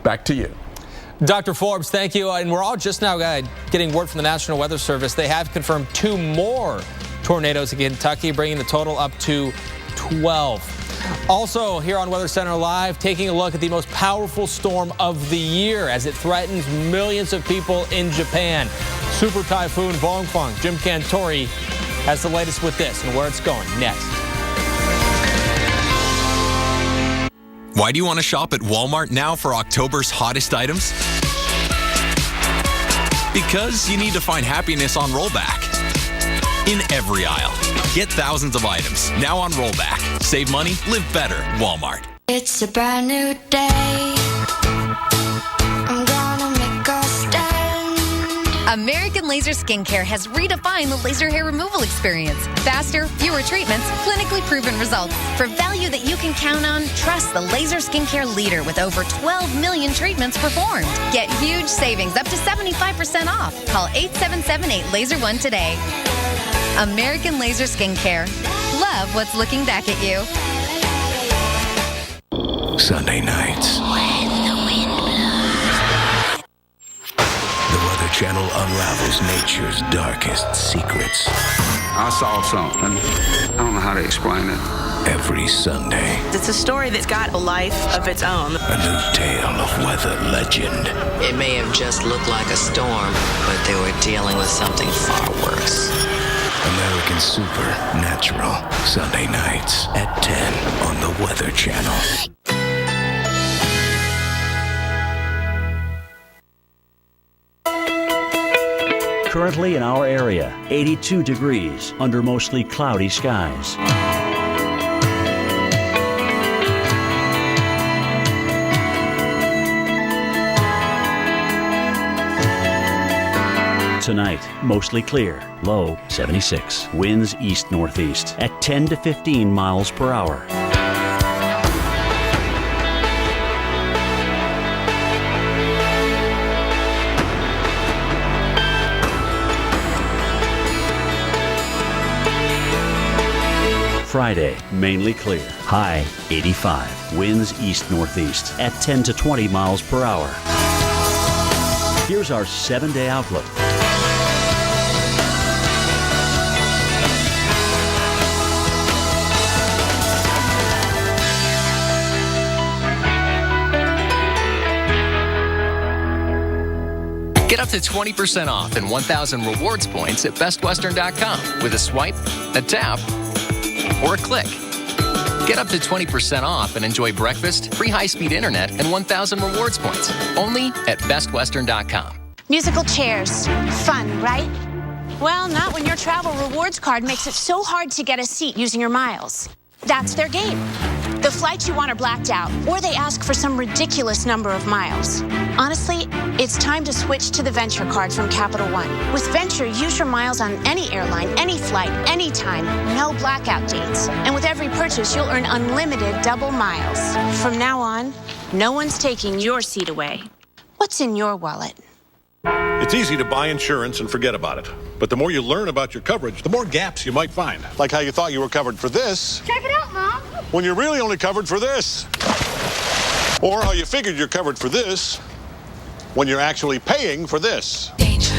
Back to you. Dr. Forbes, thank you. And we're all just now getting word from the National Weather Service. They have confirmed 2 more tornadoes in Kentucky, bringing the total up to 12. Also, here on Weather Center Live, taking a look at the most powerful storm of the year as it threatens millions of people in Japan. Super Typhoon Bongfang. Jim Cantori has the latest with this and where it's going next. Why do you want to shop at Walmart now for October's hottest items? Because you need to find happiness on rollback. In every aisle. Get thousands of items now on rollback. Save money, live better. Walmart. It's a brand new day. I'm gonna make a stand. American Laser Skincare has redefined the laser hair removal experience. Faster, fewer treatments, clinically proven results. For value that you can count on, trust the laser skincare leader with over 12 million treatments performed. Get huge savings up to 75% off. Call 877-8-LASER-1 today. American Laser Skincare. Love what's looking back at you. Sunday nights. When the wind blows. The Weather Channel unravels nature's darkest secrets. I saw something. I don't know how to explain it. Every Sunday. It's a story that's got a life of its own. A new tale of weather legend. It may have just looked like a storm, but they were dealing with something far worse. American Supernatural. Sunday nights at 10 on the Weather Channel. Currently in our area, 82 degrees under mostly cloudy skies. Tonight, mostly clear, low 76. Winds east-northeast at 10 to 15 miles per hour. Friday, mainly clear. High 85. Winds east-northeast at 10 to 20 miles per hour. Here's our 7-day outlook. Get up to 20% off and 1,000 rewards points at bestwestern.com with a swipe, a tap, or a click. Get up to 20% off and enjoy breakfast, free high-speed internet, and 1,000 rewards points only at bestwestern.com. Musical chairs. Fun, right? Well, not when your travel rewards card makes it so hard to get a seat using your miles. That's their game. The flights you want are blacked out, or they ask for some ridiculous number of miles. Honestly, it's time to switch to the Venture card from Capital One. With Venture, use your miles on any airline, any flight, anytime, no blackout dates. And with every purchase, you'll earn unlimited double miles. From now on, no one's taking your seat away. What's in your wallet? It's easy to buy insurance and forget about it. But the more you learn about your coverage, the more gaps you might find. Like how you thought you were covered for this. Check it out, Mom. When you're really only covered for this. Or how you figured you're covered for this when you're actually paying for this. Danger.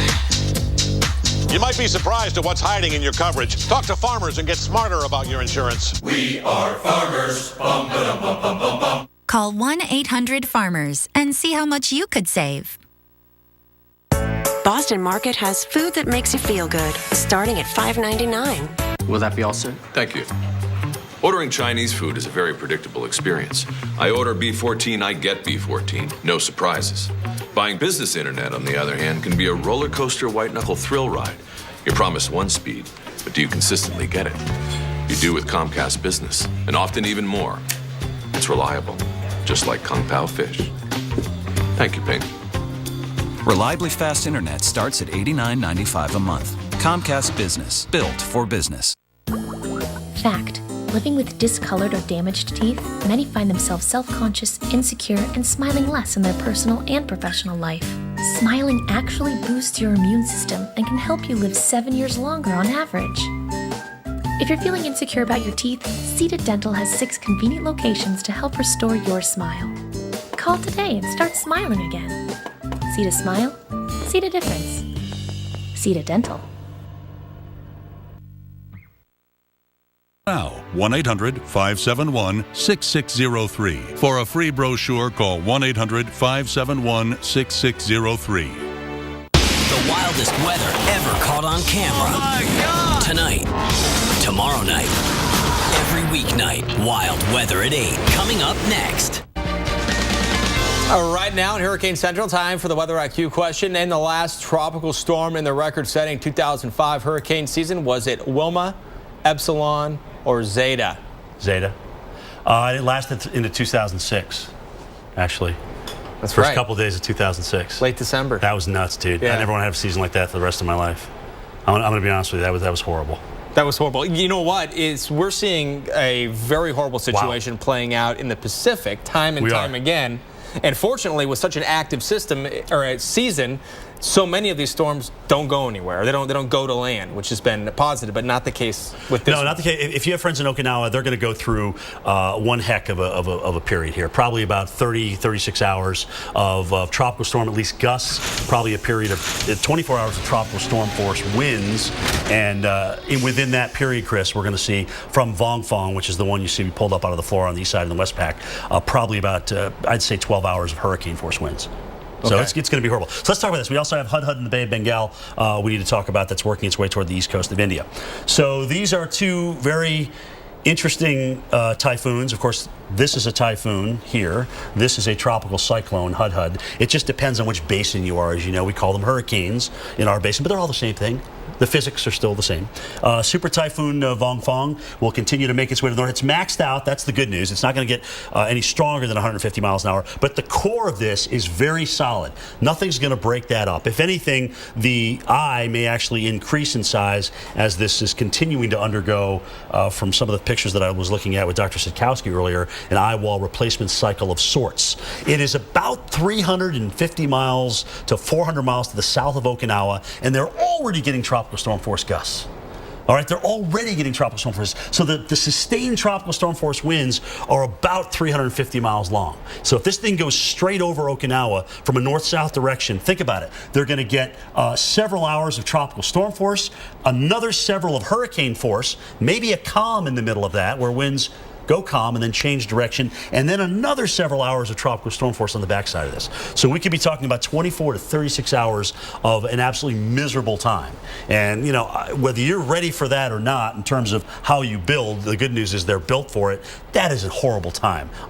You might be surprised at what's hiding in your coverage. Talk to Farmers and get smarter about your insurance. We are Farmers. Bum, ba-dum, bum, bum, bum, bum. Call 1-800-FARMERS and see how much you could save. Boston Market has food that makes you feel good, starting at $5.99. Will that be all, sir? Thank you. Ordering Chinese food is a very predictable experience. I order B14, I get B14. No surprises. Buying business internet, on the other hand, can be a roller coaster white-knuckle thrill ride. You're promised one speed, but do you consistently get it? You do with Comcast Business, and often even more. It's reliable, just like Kung Pao fish. Thank you, Pink. Reliably fast internet starts at $89.95 a month. Comcast Business, built for business. Fact: living with discolored or damaged teeth, many find themselves self-conscious, insecure, and smiling less in their personal and professional life. Smiling actually boosts your immune system and can help you live 7 years longer on average. If you're feeling insecure about your teeth, Cedar Dental has 6 convenient locations to help restore your smile. Call today and start smiling again. See the smile, see the difference. Cedar Dental. Now, 1-800-571-6603. For a free brochure, call 1-800-571-6603. The wildest weather ever caught on camera. Oh my God! Tonight, tomorrow night, every weeknight, wild weather at 8. Coming up next. Right now in Hurricane Central, time for the Weather IQ question. And the last tropical storm in the record-setting 2005 hurricane season, was it Wilma, Epsilon, or Zeta? Zeta. It lasted into 2006, actually. That's First right. couple of days of 2006. Late December. That was nuts, dude. Yeah. I never want to have a season like that for the rest of my life. I'm going to be honest with you. That was horrible. That was horrible. You know what? We're seeing a very horrible situation playing out in the Pacific time and time again. And fortunately, with such an active system or a season, so many of these storms don't go anywhere. They don't go to land, which has been positive, but not the case with this. No, not the case. If you have friends in Okinawa, they're going to go through one heck of a period here. Probably about 36 hours of tropical storm, at least gusts. Probably a period of 24 hours of tropical storm force winds. And within that period, Chris, we're going to see from Vongfong, which is the one you see pulled up out of the floor on the east side of the Westpac, probably about, I'd say, 12 hours of hurricane force winds. So it's going to be horrible. So let's talk about this. We also have Hudhud in the Bay of Bengal we need to talk about, that's working its way toward the east coast of India. So these are two very interesting typhoons. Of course, this is a typhoon here. This is a tropical cyclone, Hudhud. It just depends on which basin you are. As you know, we call them hurricanes in our basin, but they're all the same thing. The physics are still the same. Super Typhoon Vongfong will continue to make its way to the north. It's maxed out. That's the good news. It's not going to get any stronger than 150 miles an hour. But the core of this is very solid. Nothing's going to break that up. If anything, the eye may actually increase in size as this is continuing to undergo, from some of the pictures that I was looking at with Dr. Sitkowski earlier, an eye wall replacement cycle of sorts. It is about 350 miles to 400 miles to the south of Okinawa, and they're already getting tropical storm force gusts. All right, they're already getting tropical storm force. So the sustained tropical storm force winds are about 350 miles long. So if this thing goes straight over Okinawa from a north-south direction, think about it. They're going to get several hours of tropical storm force, another several of hurricane force, maybe a calm in the middle of that where winds go calm and then change direction, and then another several hours of tropical storm force on the backside of this. So we could be talking about 24 to 36 hours of an absolutely miserable time. And, you know, whether you're ready for that or not in terms of how you build, the good news is they're built for it. That is a horrible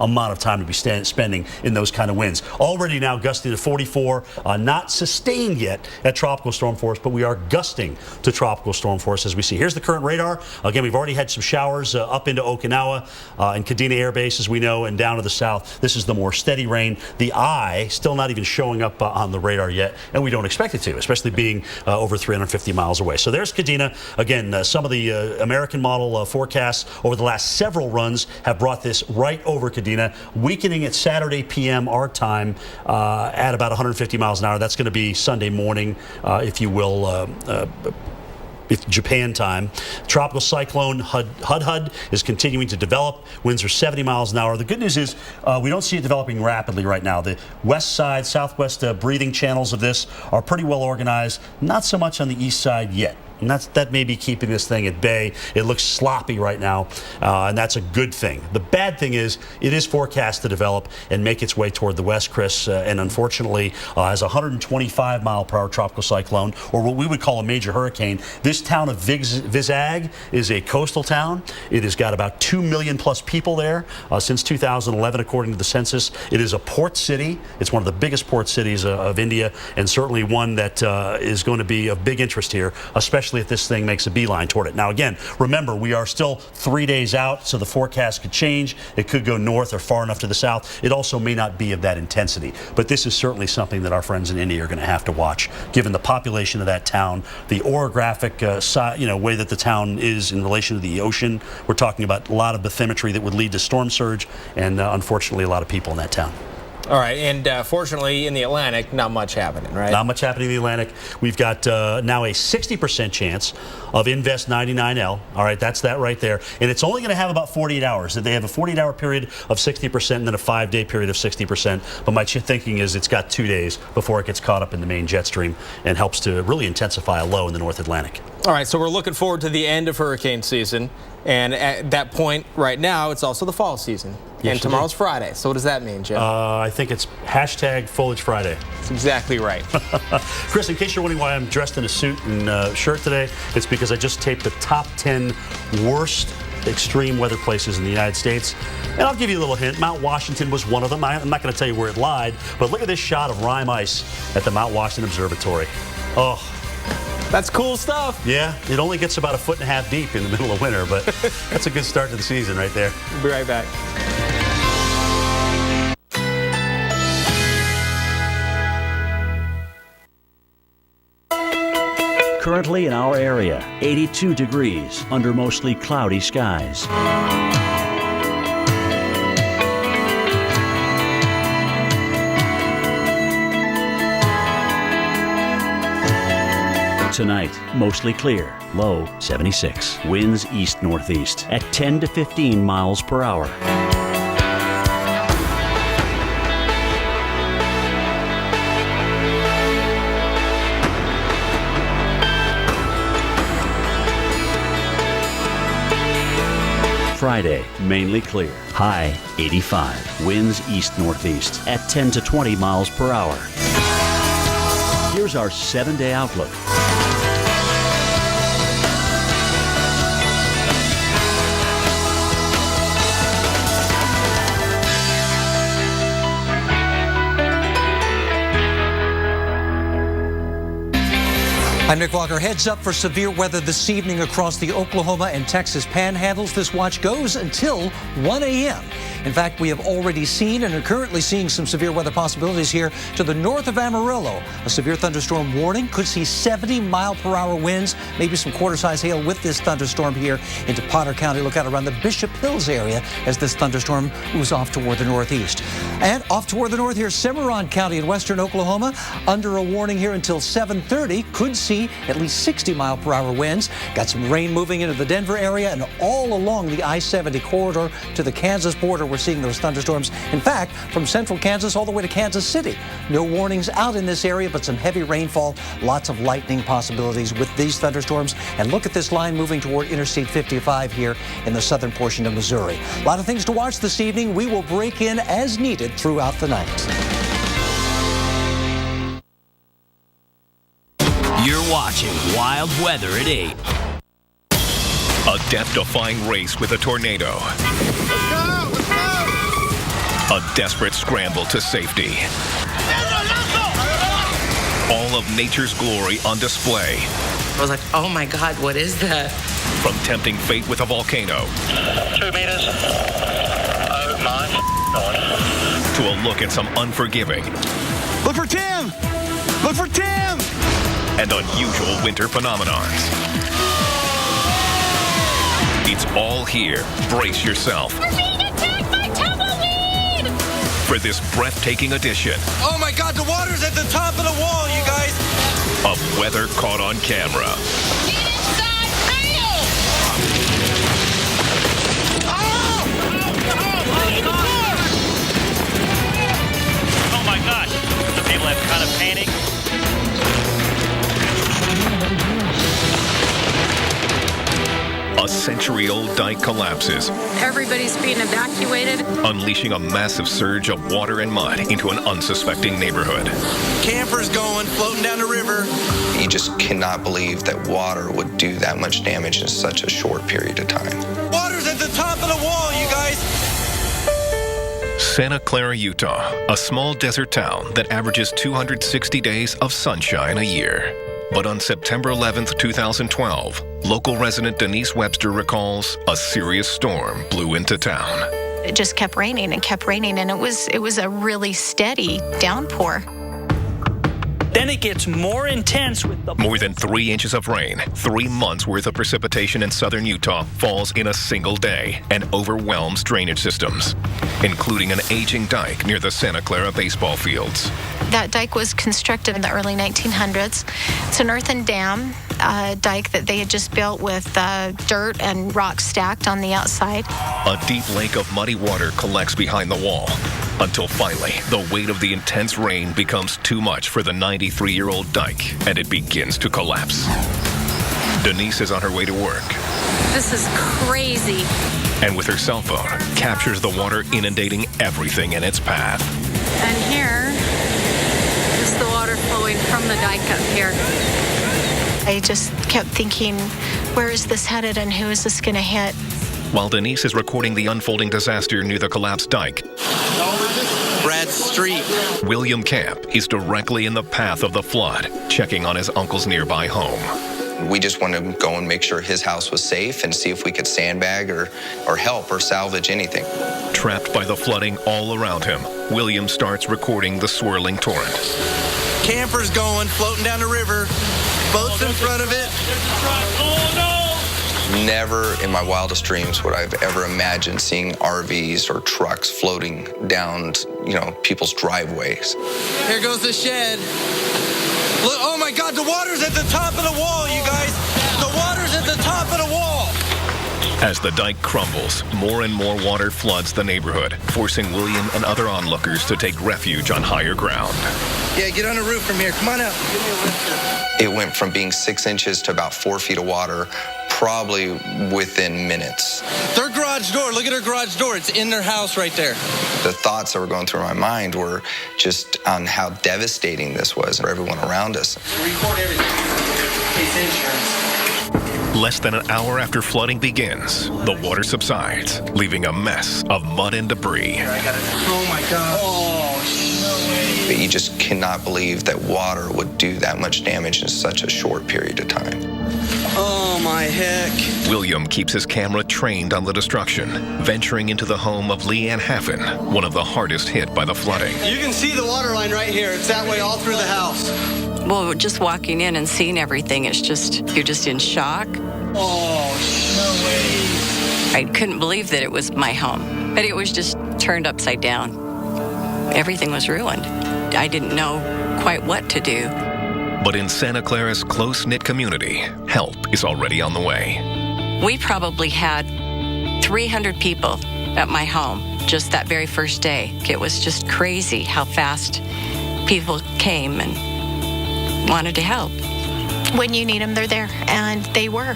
amount of time to be spending in those kind of winds. Already now gusting to 44, not sustained yet at tropical storm force, but we are gusting to tropical storm force as we see. Here's the current radar. Again, we've already had some showers up into Okinawa. And Kadena Air Base, as we know, and down to the south. This is the more steady rain. The eye still not even showing up on the radar yet, and we don't expect it to, especially being over 350 miles away. So there's Kadena. Again, some of the American model forecasts over the last several runs have brought this right over Kadena, weakening at Saturday p.m. our time at about 150 miles an hour. That's going to be Sunday morning, if you will. Japan time. Tropical cyclone Hudhud is continuing to develop. Winds are 70 miles an hour. The good news is we don't see it developing rapidly right now. The west side, southwest breathing channels of this are pretty well organized. Not so much on the east side yet. And that may be keeping this thing at bay. It looks sloppy right now, and that's a good thing. The bad thing is it is forecast to develop and make its way toward the west, Chris, and unfortunately as a 125-mile-per-hour tropical cyclone, or what we would call a major hurricane. This town of Vizag is a coastal town. It has got about 2 million plus people there since 2011, according to the census. It is a port city. It's one of the biggest port cities of India, and certainly one that is going to be of big interest here, especially if this thing makes a beeline toward it. Now, again, remember, we are still 3 days out, so the forecast could change. It could go north or far enough to the south. It also may not be of that intensity. But this is certainly something that our friends in India are going to have to watch, given the population of that town, the orographic way that the town is in relation to the ocean. We're talking about a lot of bathymetry that would lead to storm surge, and unfortunately, a lot of people in that town. All right, and fortunately in the Atlantic, not much happening, right? Not much happening in the Atlantic. We've got now a 60% chance of Invest 99L. All right, that's that right there. And it's only going to have about 48 hours. They have a 48-hour period of 60% and then a 5-day period of 60%. But my thinking is it's got 2 days before it gets caught up in the main jet stream and helps to really intensify a low in the North Atlantic. All right, so we're looking forward to the end of hurricane season. And at that point right now, it's also the fall season. Yes, and tomorrow's Friday. So what does that mean, Jim? I think it's #Foliage Friday. That's exactly right. Chris, in case you're wondering why I'm dressed in a suit and shirt today, it's because I just taped the top 10 worst extreme weather places in the United States. And I'll give you a little hint. Mount Washington was one of them. I'm not going to tell you where it lied, but look at this shot of rime ice at the Mount Washington Observatory. Oh. That's cool stuff. Yeah, it only gets about 1.5 feet deep in the middle of winter, but that's a good start to the season right there. We'll be right back. Currently in our area, 82 degrees under mostly cloudy skies. Tonight, mostly clear, low 76. Winds east-northeast at 10 to 15 miles per hour. Friday, mainly clear, high 85. Winds east-northeast at 10 to 20 miles per hour. Here's our 7-day outlook. I'm Nick Walker. Heads up for severe weather this evening across the Oklahoma and Texas panhandles. This watch goes until 1 a.m. In fact, we have already seen and are currently seeing some severe weather possibilities here to the north of Amarillo. A severe thunderstorm warning could see 70-mile-per-hour winds, maybe some quarter-size hail with this thunderstorm here into Potter County. Look out around the Bishop Hills area as this thunderstorm moves off toward the northeast. And off toward the north here, Cimarron County in western Oklahoma under a warning here until 7:30. Could see at least 60-mile-per-hour winds. Got some rain moving into the Denver area and all along the I-70 corridor to the Kansas border. We're seeing those thunderstorms. In fact, from central Kansas all the way to Kansas City. No warnings out in this area, but some heavy rainfall, lots of lightning possibilities with these thunderstorms. And look at this line moving toward Interstate 55 here in the southern portion of Missouri. A lot of things to watch this evening. We will break in as needed throughout the night. You're watching Wild Weather at 8. A death-defying race with a tornado. Let's go! Let's go! A desperate scramble to safety. All of nature's glory on display. I was like, oh my God, what is that? From tempting fate with a volcano. 2 meters. Oh my God. To a look at some unforgiving. Look for Tim! Look for Tim! And unusual winter phenomenons. It's all here. Brace yourself. We're being attacked by tumbleweed! For this breathtaking edition. Oh my God, the water's at the top of the wall, you guys! Of weather caught on camera. Get inside, fail! Oh my gosh, the people have kind of panicked. A century-old dike collapses, Everybody's being evacuated. unleashing a massive surge of water and mud into an unsuspecting neighborhood. Campers going, floating down the river. You just cannot believe that water would do that much damage in such a short period of time. Water's at the top of the wall, you guys! Santa Clara, Utah, a small desert town that averages 260 days of sunshine a year. But on September 11th, 2012, local resident Denise Webster recalls a serious storm blew into town. It just kept raining, and it was a really steady downpour. Then it gets more intense with the... More than 3 inches of rain, 3 months worth of precipitation in southern Utah falls in a single day and overwhelms drainage systems, including an aging dike near the Santa Clara baseball fields. That dike was constructed in the early 1900s. It's an earthen dam dike that they had just built with dirt and rocks stacked on the outside. A deep lake of muddy water collects behind the wall, until finally, the weight of the intense rain becomes too much for the 93-year-old dike, and it begins to collapse. Denise is on her way to work. This is crazy. And with her cell phone, captures the water inundating everything in its path. And here is the water flowing from the dike up here. I just kept thinking, where is this headed and who is this going to hit? While Denise is recording the unfolding disaster near the collapsed dike, Brad Street. William Camp is directly in the path of the flood, checking on his uncle's nearby home. We just wanted to go and make sure his house was safe and see if we could sandbag or help or salvage anything. Trapped by the flooding all around him, William starts recording the swirling torrent. Campers going, floating down the river. Boats in front of it. Oh no! Never in my wildest dreams would I've ever imagined seeing RVs or trucks floating down, people's driveways. Here goes the shed. Look, oh my God, the water's at the top of the wall, you guys. The water's at the top of the wall. As the dike crumbles, more and more water floods the neighborhood, forcing William and other onlookers to take refuge on higher ground. Yeah, get on the roof from here. Come on out. Give me a lift here. It went from being 6 inches to about 4 feet of water, probably within minutes. Their garage door, look at their garage door. It's in their house right there. The thoughts that were going through my mind were just on how devastating this was for everyone around us. Record everything. It's insurance. Less than an hour after flooding begins, the water subsides, leaving a mess of mud and debris. Oh my God. Oh, But you just cannot believe that water would do that much damage in such a short period of time. Oh. Oh my heck. William keeps his camera trained on the destruction, venturing into the home of Leanne Haffen, one of the hardest hit by the flooding. You can see the water line right here. It's that way all through the house. Well, just walking in and seeing everything, you're just in shock. Oh, no way. I couldn't believe that it was my home, but it was just turned upside down. Everything was ruined. I didn't know quite what to do. But in Santa Clara's close-knit community, help is already on the way. We probably had 300 people at my home just that very first day. It was just crazy how fast people came and wanted to help. When you need them, they're there. And they were.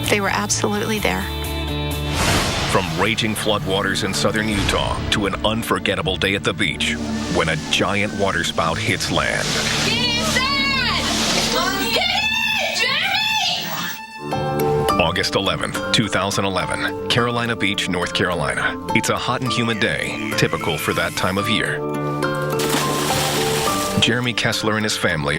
They were absolutely there. From raging floodwaters in southern Utah to an unforgettable day at the beach when a giant waterspout hits land. August 11th, 2011, Carolina Beach, North Carolina. It's a hot and humid day, typical for that time of year. Jeremy Kessler and his family